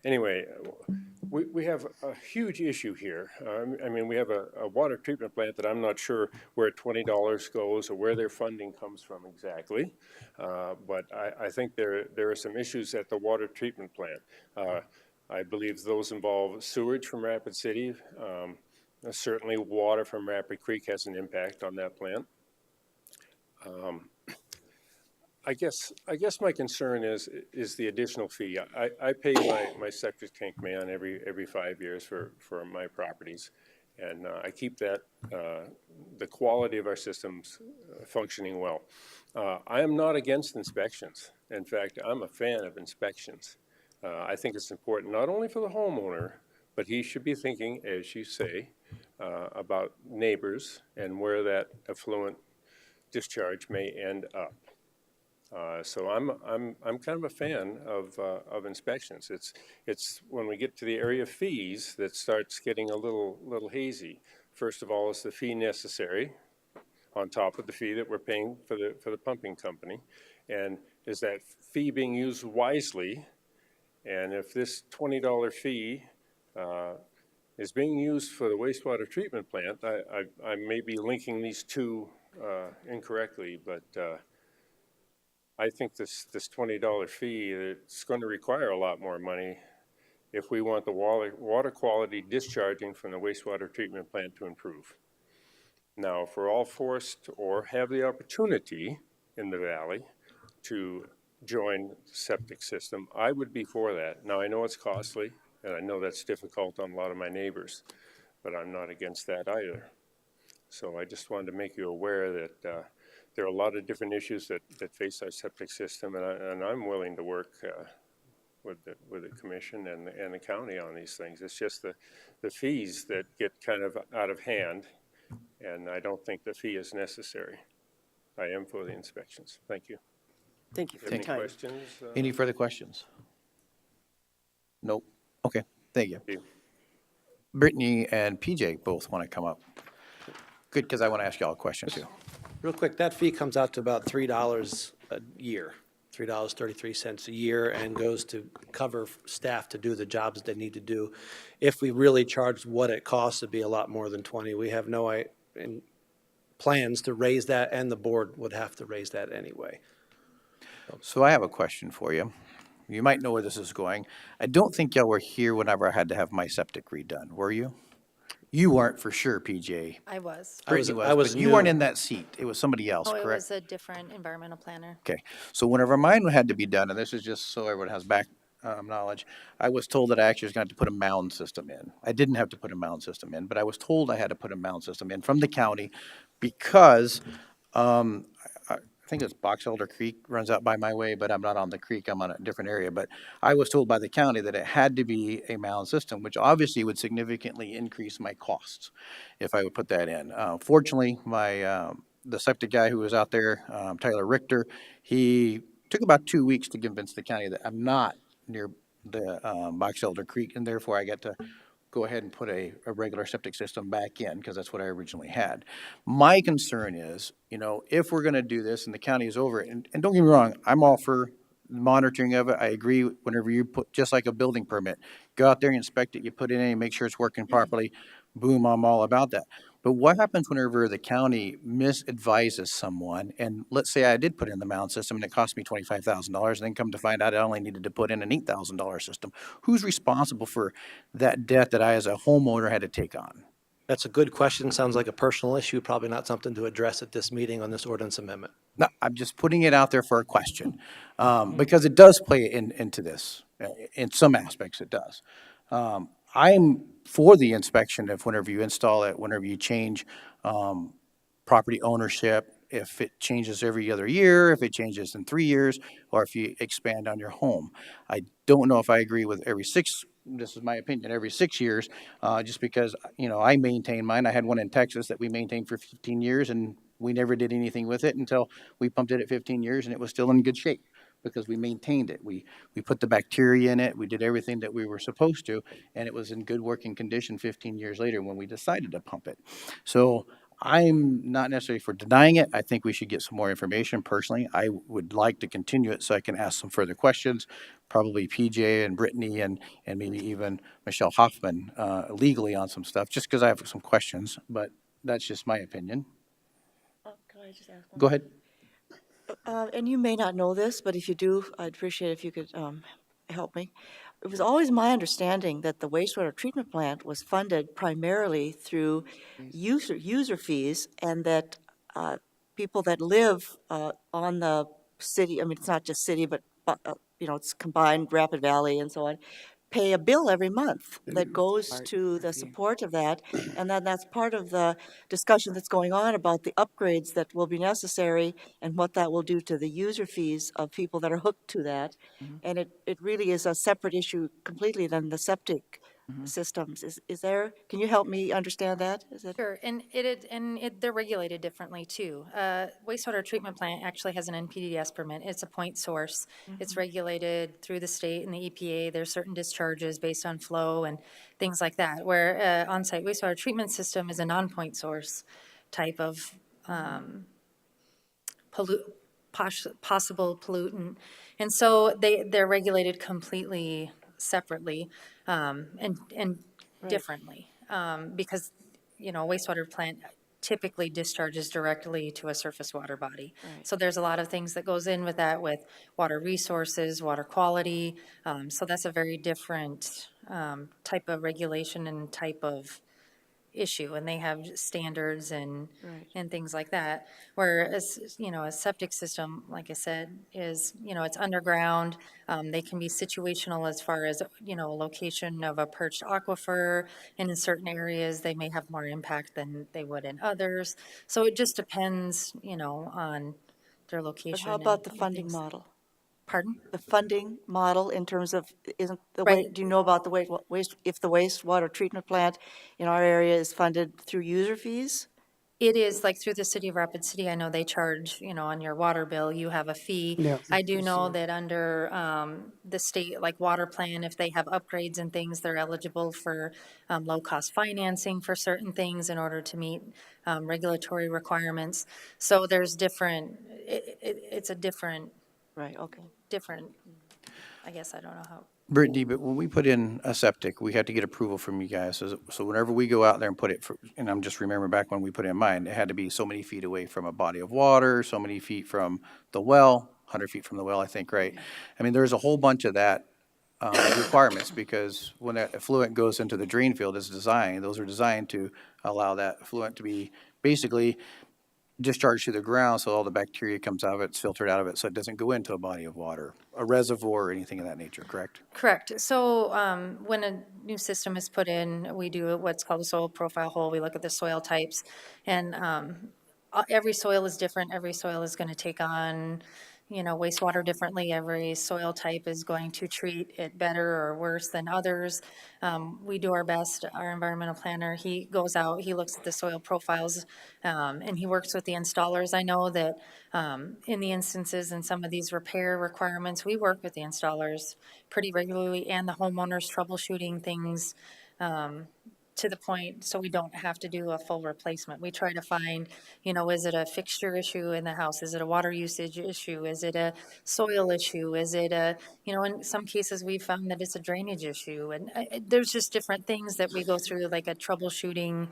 anyway, we have a huge issue here. I mean, we have a water treatment plant that I'm not sure where $20 goes or where their funding comes from exactly. But I think there are some issues at the water treatment plant. I believe those involve sewage from Rapid City. Certainly water from Rapid Creek has an impact on that plant. I guess my concern is the additional fee. I pay my septic tank man every 5 years for my properties, and I keep that the quality of our systems functioning well. I am not against inspections. In fact, I'm a fan of inspections. I think it's important not only for the homeowner, but he should be thinking, as you say, about neighbors and where that effluent discharge may end up. So I'm kind of a fan of inspections. It's when we get to the area of fees that starts getting a little hazy. First of all, is the fee necessary on top of the fee that we're paying for the pumping company, and is that fee being used wisely? And if this $20 fee is being used for the wastewater treatment plant, I may be linking these two incorrectly, but I think this $20 fee, it's going to require a lot more money if we want the water quality discharging from the wastewater treatment plant to improve. Now, if we're all forced or have the opportunity in the valley to join septic system, I would be for that. Now, I know it's costly, and I know that's difficult on a lot of my neighbors, but I'm not against that either. So I just wanted to make you aware that there are a lot of different issues that face our septic system, and I'm willing to work with the commission and the county on these things. It's just the fees that get kind of out of hand, and I don't think the fee is necessary. I am for the inspections. Thank you. Thank you for your Any time. questions? Any further questions? Nope. Okay, thank you. You? Brittany and PJ both want to come up. Good, because I want to ask y'all a question too. Real quick, that fee comes out to about $3 a year, $3.33 a year, and goes to cover staff to do the jobs they need to do. If we really charged what it costs, it'd be a lot more than 20. We have no plans to raise that, and the board would have to raise that anyway. So I have a question for you. You might know where this is going. I don't think y'all were here whenever I had to have my septic redone, were you? You weren't for sure, PJ. I was. Brittany I was but you weren't new. in that seat. It was somebody else, Oh, it correct? was a different environmental planner. Okay, so whenever mine had to be done, and this is just so everyone has back knowledge, I was told that I actually was going to have to put a mound system in. I didn't have to put a mound system in, but I was told I had to put a mound system in from the county because I think it's Box Elder Creek runs out by my way, but I'm not on the creek, I'm on a different area. But I was told by the county that it had to be a mound system, which obviously would significantly increase my costs if I would put that in. Fortunately, the septic guy who was out there, Tyler Richter, he took about 2 weeks to convince the county that I'm not near the Box Elder Creek, and therefore I got to go ahead and put a regular septic system back in, because that's what I originally had. My concern is, if we're gonna do this and the county is over it, and don't get me wrong, I'm all for monitoring of it. I agree whenever you put, just like a building permit, go out there, inspect it, you put it in, you make sure it's working properly, boom, I'm all about that. But what happens whenever the county misadvises someone, and let's say I did put in the mound system and it cost me $25,000, and then come to find out I only needed to put in an $8,000 system? Who's responsible for that debt that I as a homeowner had to take on? That's a good question. Sounds like a personal issue, probably not something to address at this meeting on this ordinance amendment. No, I'm just putting it out there for a question, because it does play into this. In some aspects, it does. I'm for the inspection of whenever you install it, whenever you change property ownership, if it changes every other year, if it changes in 3 years, or if you expand on your home. I don't know if I agree with this is my opinion, every 6 years, just because, I maintain mine. I had one in Texas that we maintained for 15 years, and we never did anything with it until we pumped it at 15 years, and it was still in good shape because we maintained it. We put the bacteria in it. We did everything that we were supposed to, and it was in good working condition 15 years later when we decided to pump it. So I'm not necessarily for denying it. I think we should get some more information personally. I would like to continue it so I can ask some further questions, probably PJ and Brittany and maybe even Michelle Hoffman legally on some stuff, just because I have some questions, but that's just my opinion. Can I just ask one? Go ahead. And you may not know this, but if you do, I'd appreciate if you could help me. It was always my understanding that the wastewater treatment plant was funded primarily through user fees, and that people that live on the city, I mean, it's not just city, but it's combined Rapid Valley and so on, pay a bill every month that goes to the support of that. And then that's part of the discussion that's going on about the upgrades that will be necessary and what that will do to the user fees of people that are hooked to that. And it really is a separate issue completely than the septic systems. Can you help me understand that? Sure, and they're regulated differently too. Wastewater treatment plant actually has an NPDES permit. It's a point source. It's regulated through the state and the EPA. There's certain discharges based on flow and things like that, where on-site wastewater treatment system is a non-point source type of possible pollutant. And so they're regulated completely separately and differently. Because, wastewater plant typically discharges directly to a surface water body. Right. So there's a lot of things that goes in with that, with water resources, water quality. So that's a very different type of regulation and type of issue, and they have standards Right. and things like that. Whereas, a septic system, like I said, is, it's underground. They can be situational as far as, location of a perched aquifer, and in certain areas, they may have more impact than they would in others. So it just depends, on their location. But how about the and funding things. model? Pardon? The funding model in terms of, isn't the Right. do you know about the waste, if the wastewater treatment plant in our area is funded through user fees? It is like through the city of Rapid City, I know they charge, on your water bill, you have a fee. Yeah. I do know that under the state, like water plan, if they have upgrades and things, they're eligible for low-cost financing for certain things in order to meet regulatory requirements. So there's different, it's a different, Right, okay. I guess I don't know how. Brittany, but when we put in a septic, we had to get approval from you guys. So whenever we go out there and put it, and I'm just remembering back when we put in mine, it had to be so many feet away from a body of water, so many feet from the well, 100 feet from the well, I think, right? I mean, there's a whole bunch of that requirements, because when that effluent goes into the drain field, those are designed to allow that effluent to be basically discharged to the ground, so all the bacteria comes out of it, it's filtered out of it, so it doesn't go into a body of water, a reservoir, or anything of that nature, correct? Correct. So when a new system is put in, we do what's called a soil profile hole. We look at the soil types, and every soil is different. Every soil is going to take on, wastewater differently. Every soil type is going to treat it better or worse than others. We do our best. Our environmental planner, he goes out, he looks at the soil profiles, and he works with the installers. I know that in the instances in some of these repair requirements, we work with the installers pretty regularly and the homeowners troubleshooting things to the point so we don't have to do a full replacement. We try to find, is it a fixture issue in the house? Is it a water usage issue? Is it a soil issue? Is it in some cases we've found that it's a drainage issue. And there's just different things that we go through, like a troubleshooting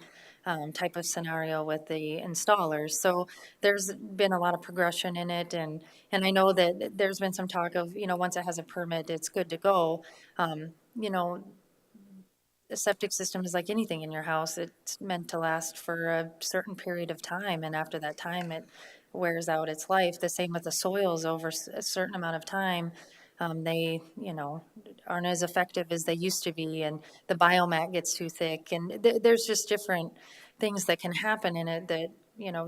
type of scenario with the installers. So there's been a lot of progression in it, and I know that there's been some talk of, once it has a permit, it's good to go. You know, a septic system is like anything in your house. It's meant to last for a certain period of time, and after that time, it wears out its life. The same with the soils over a certain amount of time. They, aren't as effective as they used to be, and the biomat gets too thick, and there's just different things that can happen in it that,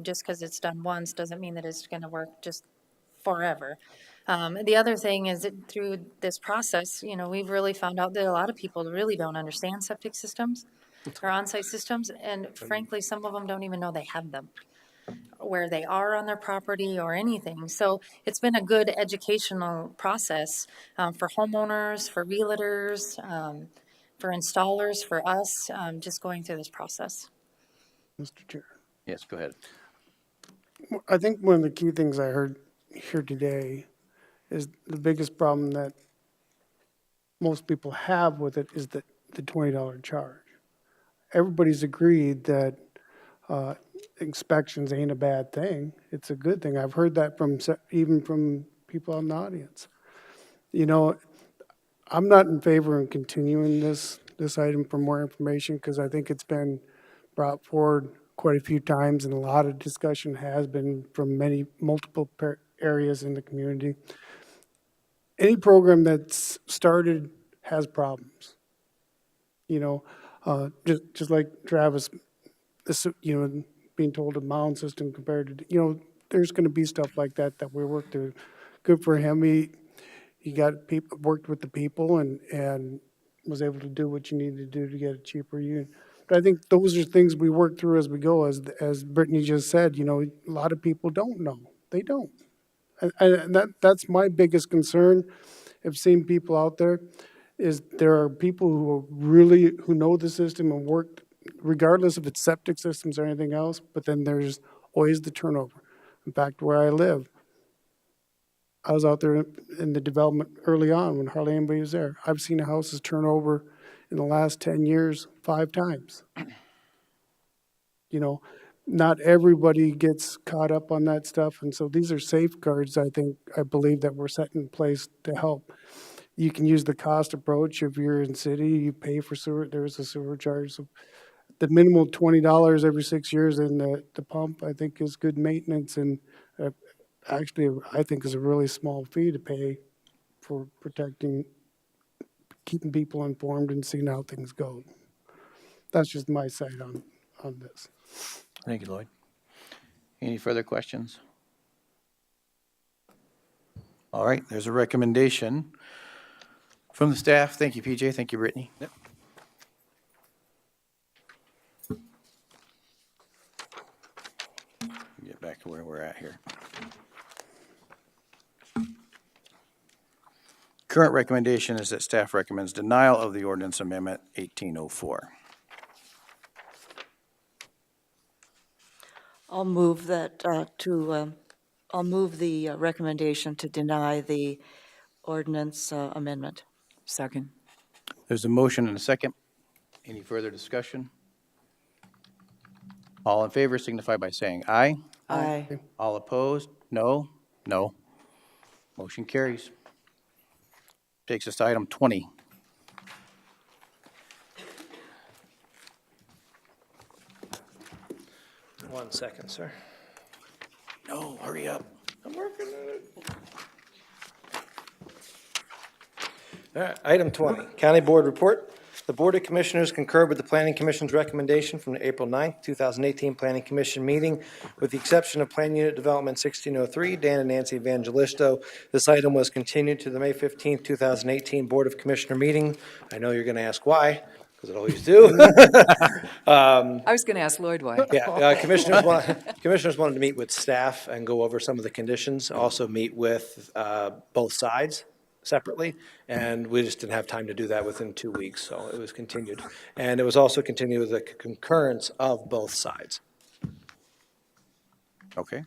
just because it's done once doesn't mean that it's going to work just forever. The other thing is that through this process, we've really found out that a lot of people really don't understand septic systems or on-site systems, and frankly, some of them don't even know they have them, where they are on their property or anything. So it's been a good educational process for homeowners, for realtors, for installers, for us, just going through this process. Mr. Chair. Yes, go ahead. I think one of the key things I heard here today is the biggest problem that most people have with it is the $20 charge. Everybody's agreed that inspections ain't a bad thing. It's a good thing. I've heard that even from people in the audience. I'm not in favor of continuing this item for more information, because I think it's been brought forward quite a few times, and a lot of discussion has been from multiple areas in the community. Any program that's started has problems. Just like Travis, being told a mound system compared to, there's going to be stuff like that we work through. Good for him. He got people, worked with the people, and was able to do what you needed to do to get a cheaper unit. But I think those are things we work through as we go. As Brittany just said, a lot of people don't know. They don't. And that's my biggest concern. I've seen people out there, is there are people who know the system and work, regardless if it's septic systems or anything else, but then there's always the turnover. In fact, where I live, I was out there in the development early on when hardly anybody was there. I've seen houses turn over in the last 10 years 5 times. Not everybody gets caught up on that stuff, and so these are safeguards I believe that we're setting in place to help. You can use the cost approach. If you're in city, you pay for sewer, there's a sewer charge. So the minimal $20 every 6 years in the pump, I think is good maintenance, and actually, I think is a really small fee to pay for protecting, keeping people informed and seeing how things go. That's just my side on this. Thank you, Lloyd. Any further questions? All right, there's a recommendation from the staff. Thank you, PJ. Thank you, Brittany. Yep. Get back to where we're at here. Current recommendation is that staff recommends denial of the ordinance amendment 1804. I'll move that, I'll move the recommendation to deny the ordinance amendment. Second. There's a motion and a second. Any further discussion? All in favor signify by saying aye. Aye. All opposed? No? No. Motion carries. Takes us to item 20. One second, sir. No, hurry up. I'm working on it. All right, item 20, County Board Report. The Board of Commissioners concurred with the Planning Commission's recommendation from the April 9th, 2018 Planning Commission meeting, with the exception of Plan Unit Development 1603, Dan and Nancy Evangelisto. This item was continued to the May 15th, 2018 Board of Commissioner meeting. I know you're going to ask why, because it always do. I was going to ask Lloyd why. Yeah, commissioners wanted to meet with staff and go over some of the conditions, also meet with both sides separately, and we just didn't have time to do that within 2 weeks, so it was continued. And it was also continued with a concurrence of both sides. Okay.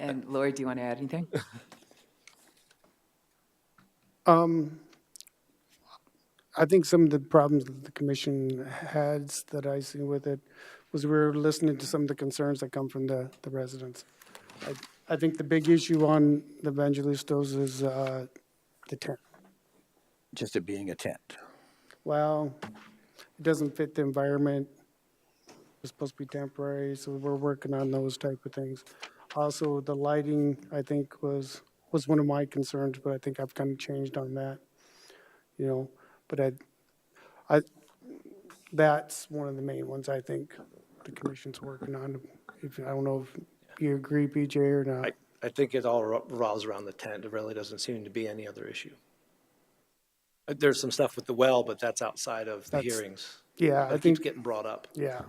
And Lloyd, do you want to add anything? I think some of the problems that the commission has that I see with it was we were listening to some of the concerns that come from the residents. I think the big issue on the Evangelistos is the tent. Just it being a tent. Well, it doesn't fit the environment. It's supposed to be temporary, so we're working on those type of things. Also, the lighting, I think, was one of my concerns, but I think I've kind of changed on that, you know. But that's one of the main ones I think the commission's working on. I don't know if you agree, PJ, or not. I think it all revolves around the tent. There really doesn't seem to be any other issue. There's some stuff with the well, but that's outside of the hearings. Yeah, It keeps getting brought up. Yeah,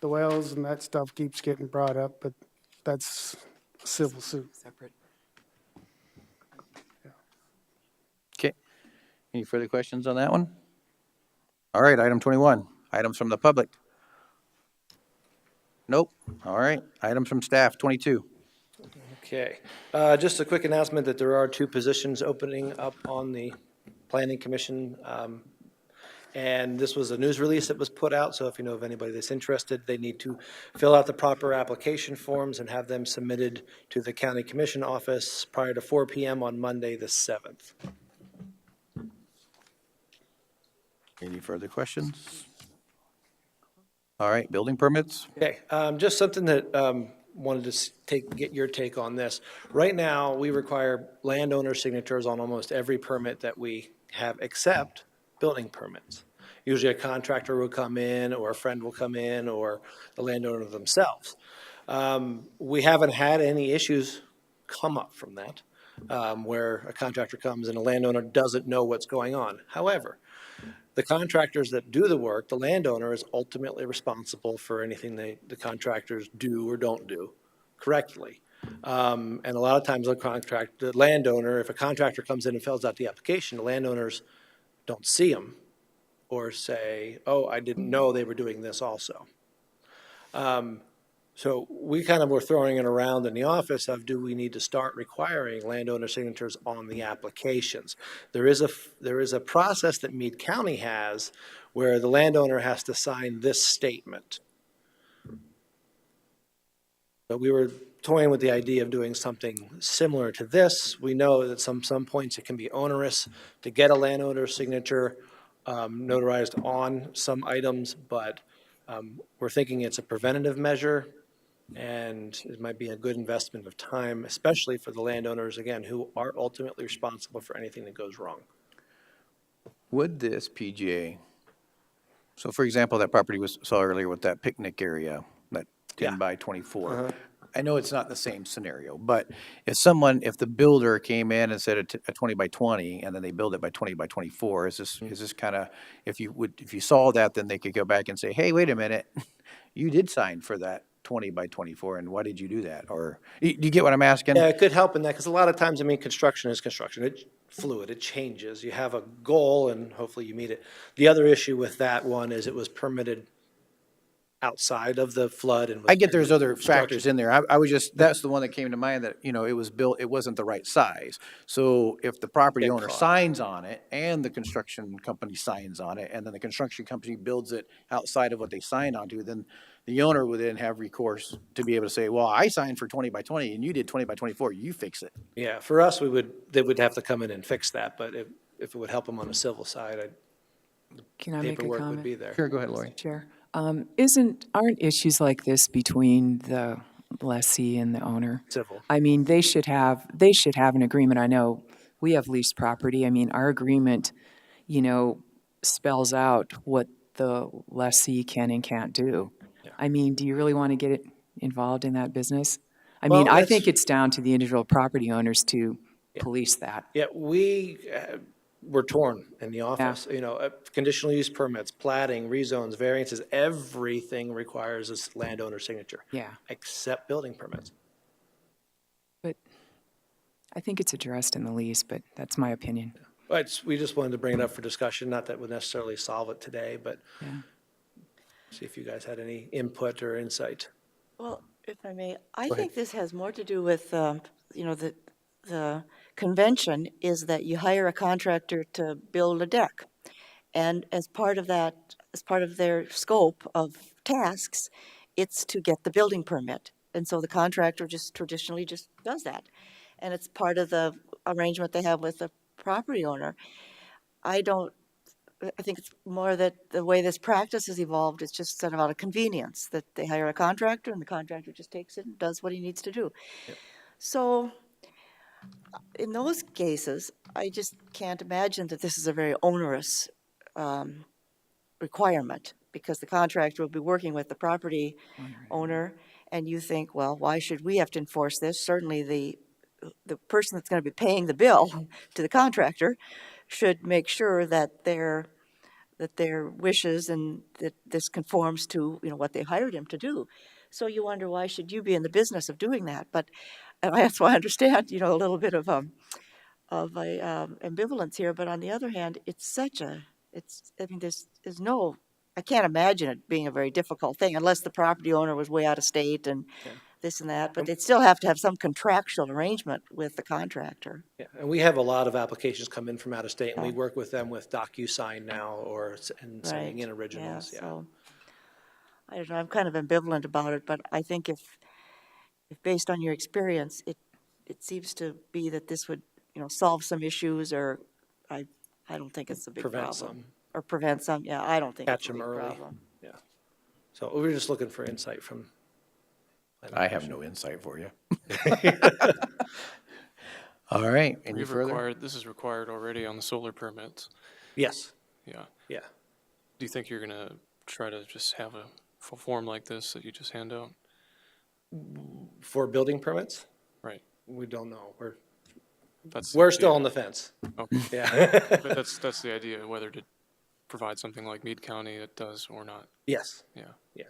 the wells and that stuff keeps getting brought up, but that's a civil suit. Separate. Okay. Any further questions on that one? All right, item 21, items from the public. Nope. All right, items from staff, 22. Okay. Just a quick announcement that there are 2 positions opening up on the Planning Commission. And this was a news release that was put out, so if you know of anybody that's interested, they need to fill out the proper application forms and have them submitted to the County Commission office prior to 4 p.m. on Monday, the 7th. Any further questions? All right, building permits? Okay, just something that wanted to get your take on this. Right now, we require landowner signatures on almost every permit that we have except building permits. Usually a contractor will come in, or a friend will come in, or the landowner themselves. We haven't had any issues come up from that, where a contractor comes and a landowner doesn't know what's going on. However, the contractors that do the work, the landowner is ultimately responsible for anything the contractors do or don't do correctly. And a lot of times the landowner, if a contractor comes in and fills out the application, the landowners don't see them or say, oh, I didn't know they were doing this also. So we kind of were throwing it around in the office of, do we need to start requiring landowner signatures on the applications? There is a process that Meade County has where the landowner has to sign this statement. But we were toying with the idea of doing something similar to this. We know that some points it can be onerous to get a landowner signature notarized on some items, but We're thinking it's a preventative measure, and it might be a good investment of time, especially for the landowners, again, who are ultimately responsible for anything that goes wrong. Would this PGA, so for example, that property was, saw earlier with that picnic area, that Yeah. 10 by 24. I know it's not the same scenario, but if the builder came in and said a 20 by 20, and then they build it by 20 by 24, is this kind of, if you saw that, then they could go back and say, hey, wait a minute, you did sign for that 20 by 24, and why did you do that? Or, do you get what I'm asking? Yeah, it could help in that, because a lot of times, I mean, construction is construction. It's fluid, it changes. You have a goal, and hopefully you meet it. The other issue with that one is it was permitted outside of the flood and. I get there's other factors in there. I was just, that's the one that came to mind, that, it was built, it wasn't the right size. So if the property Get owner caught. signs on it and the construction company signs on it, and then the construction company builds it outside of what they signed onto, then the owner would then have recourse to be able to say, well, I signed for 20 by 20 and you did 20 by 24, you fix it. Yeah, for us, they would have to come in and fix that, but if it would help them on the civil side, Can I make a paperwork would comment? be there. Sure, go ahead, Lori. Chair, aren't issues like this between the lessee and the owner? Civil. I mean, they should have an agreement. I know we have leased property. I mean, our agreement, spells out what the lessee can and can't do. Yeah. I mean, do you really want to get involved in that business? I Well, mean, I that's- think it's down to the individual property owners to police that. Yeah, we were torn in the office. Conditional use permits, platting, rezones, variances, everything requires a landowner signature. Yeah. Except building permits. But I think it's addressed in the lease, but that's my opinion. But we just wanted to bring it up for discussion, not that would necessarily solve it today, but Yeah. see if you guys had any input or insight. Well, if I may, I Go ahead. think this has more to do with, the convention is that you hire a contractor to build a deck. And as part of their scope of tasks, it's to get the building permit. And so the contractor just traditionally just does that. And it's part of the arrangement they have with the property owner. I think it's more that the way this practice has evolved, it's just sort of out of convenience, that they hire a contractor and the contractor just takes it and does what he needs to do. So in those cases, I just can't imagine that this is a very onerous requirement, because the contractor will be working with the property owner, and you think, well, why should we have to enforce this? Certainly the person that's going to be paying the bill to the contractor should make sure that their wishes and that this conforms to what they hired him to do. So you wonder, why should you be in the business of doing that? But and that's why I understand a little bit of ambivalence here. But on the other hand, there's no, I can't imagine it being a very difficult thing unless the property owner was way out of state and this and that. But they'd still have to have some contractual arrangement with the contractor. Yeah, and we have a lot of applications come in from out of state, and we work with them with DocuSign now and sending in originals. Yeah. So I don't know. I'm kind of ambivalent about it, but I think if based on your experience, it seems to be that this would solve some issues, or I don't think it's a big Prevent problem. some. Or prevent some. Yeah, I don't think Catch it's a them big early. problem. Yeah. So we were just looking for insight from. I have no insight for you. All right, any further? This is required already on the solar permits. Yes. Yeah. Yeah. Do you think you're gonna try to just have a form like this that you just hand out? For building permits? Right. We don't know. That's We're still on the fence. Okay. Yeah. But that's the idea, whether to provide something like Meade County it does or not. Yes. Yeah. Yeah.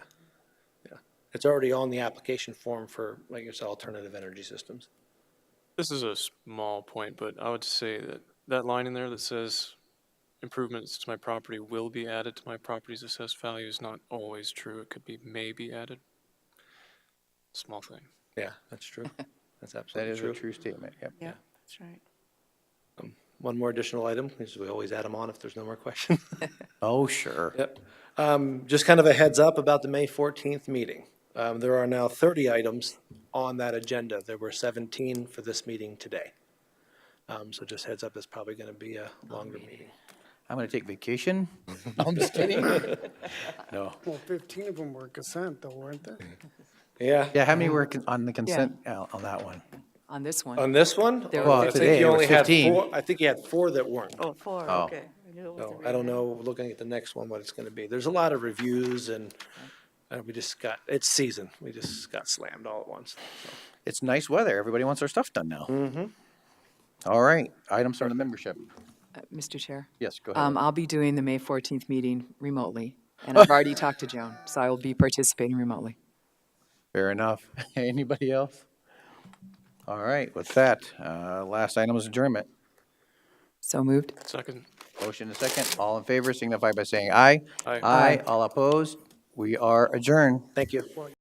Yeah. It's already on the application form for, like you said, alternative energy systems. This is a small point, but I would say that line in there that says improvements to my property will be added to my property's assessed value is not always true. It could be may be added. Small thing. Yeah, that's true. That's That absolutely is true. a true statement, yep. Yeah, that's right. One more additional item, because we always add them on if there's no more questions. Oh, sure. Yep. Just kind of a heads up about the May 14th meeting. There are now 30 items on that agenda. There were 17 for this meeting today. So just heads up, it's probably going to be a longer meeting. I'm gonna take vacation. No, I'm just kidding. No. Well, 15 of them were consent though, weren't they? Yeah. Yeah, how many were on the consent, on that one? On this one. On this one? There Oh, Well, I today think it you was only had 15. four, I think you had four that weren't. Oh, four, Oh. okay. I knew it was So I don't know, looking at the next one, what it's gonna be. There's a lot of reviews and we just got, it's season. We just got slammed all at once. So. It's nice weather. Everybody wants their stuff done now. All right, items from the membership. Mr. Chair? Yes, go ahead. I'll be doing the May 14th meeting remotely, and I've already talked to Joan, so I will be participating remotely. Fair enough. Anybody else? All right, with that, last item is adjournment. So moved. Second. Motion and second. All in favor signify by saying aye. Aye. Aye. All opposed? We are adjourned. Thank you.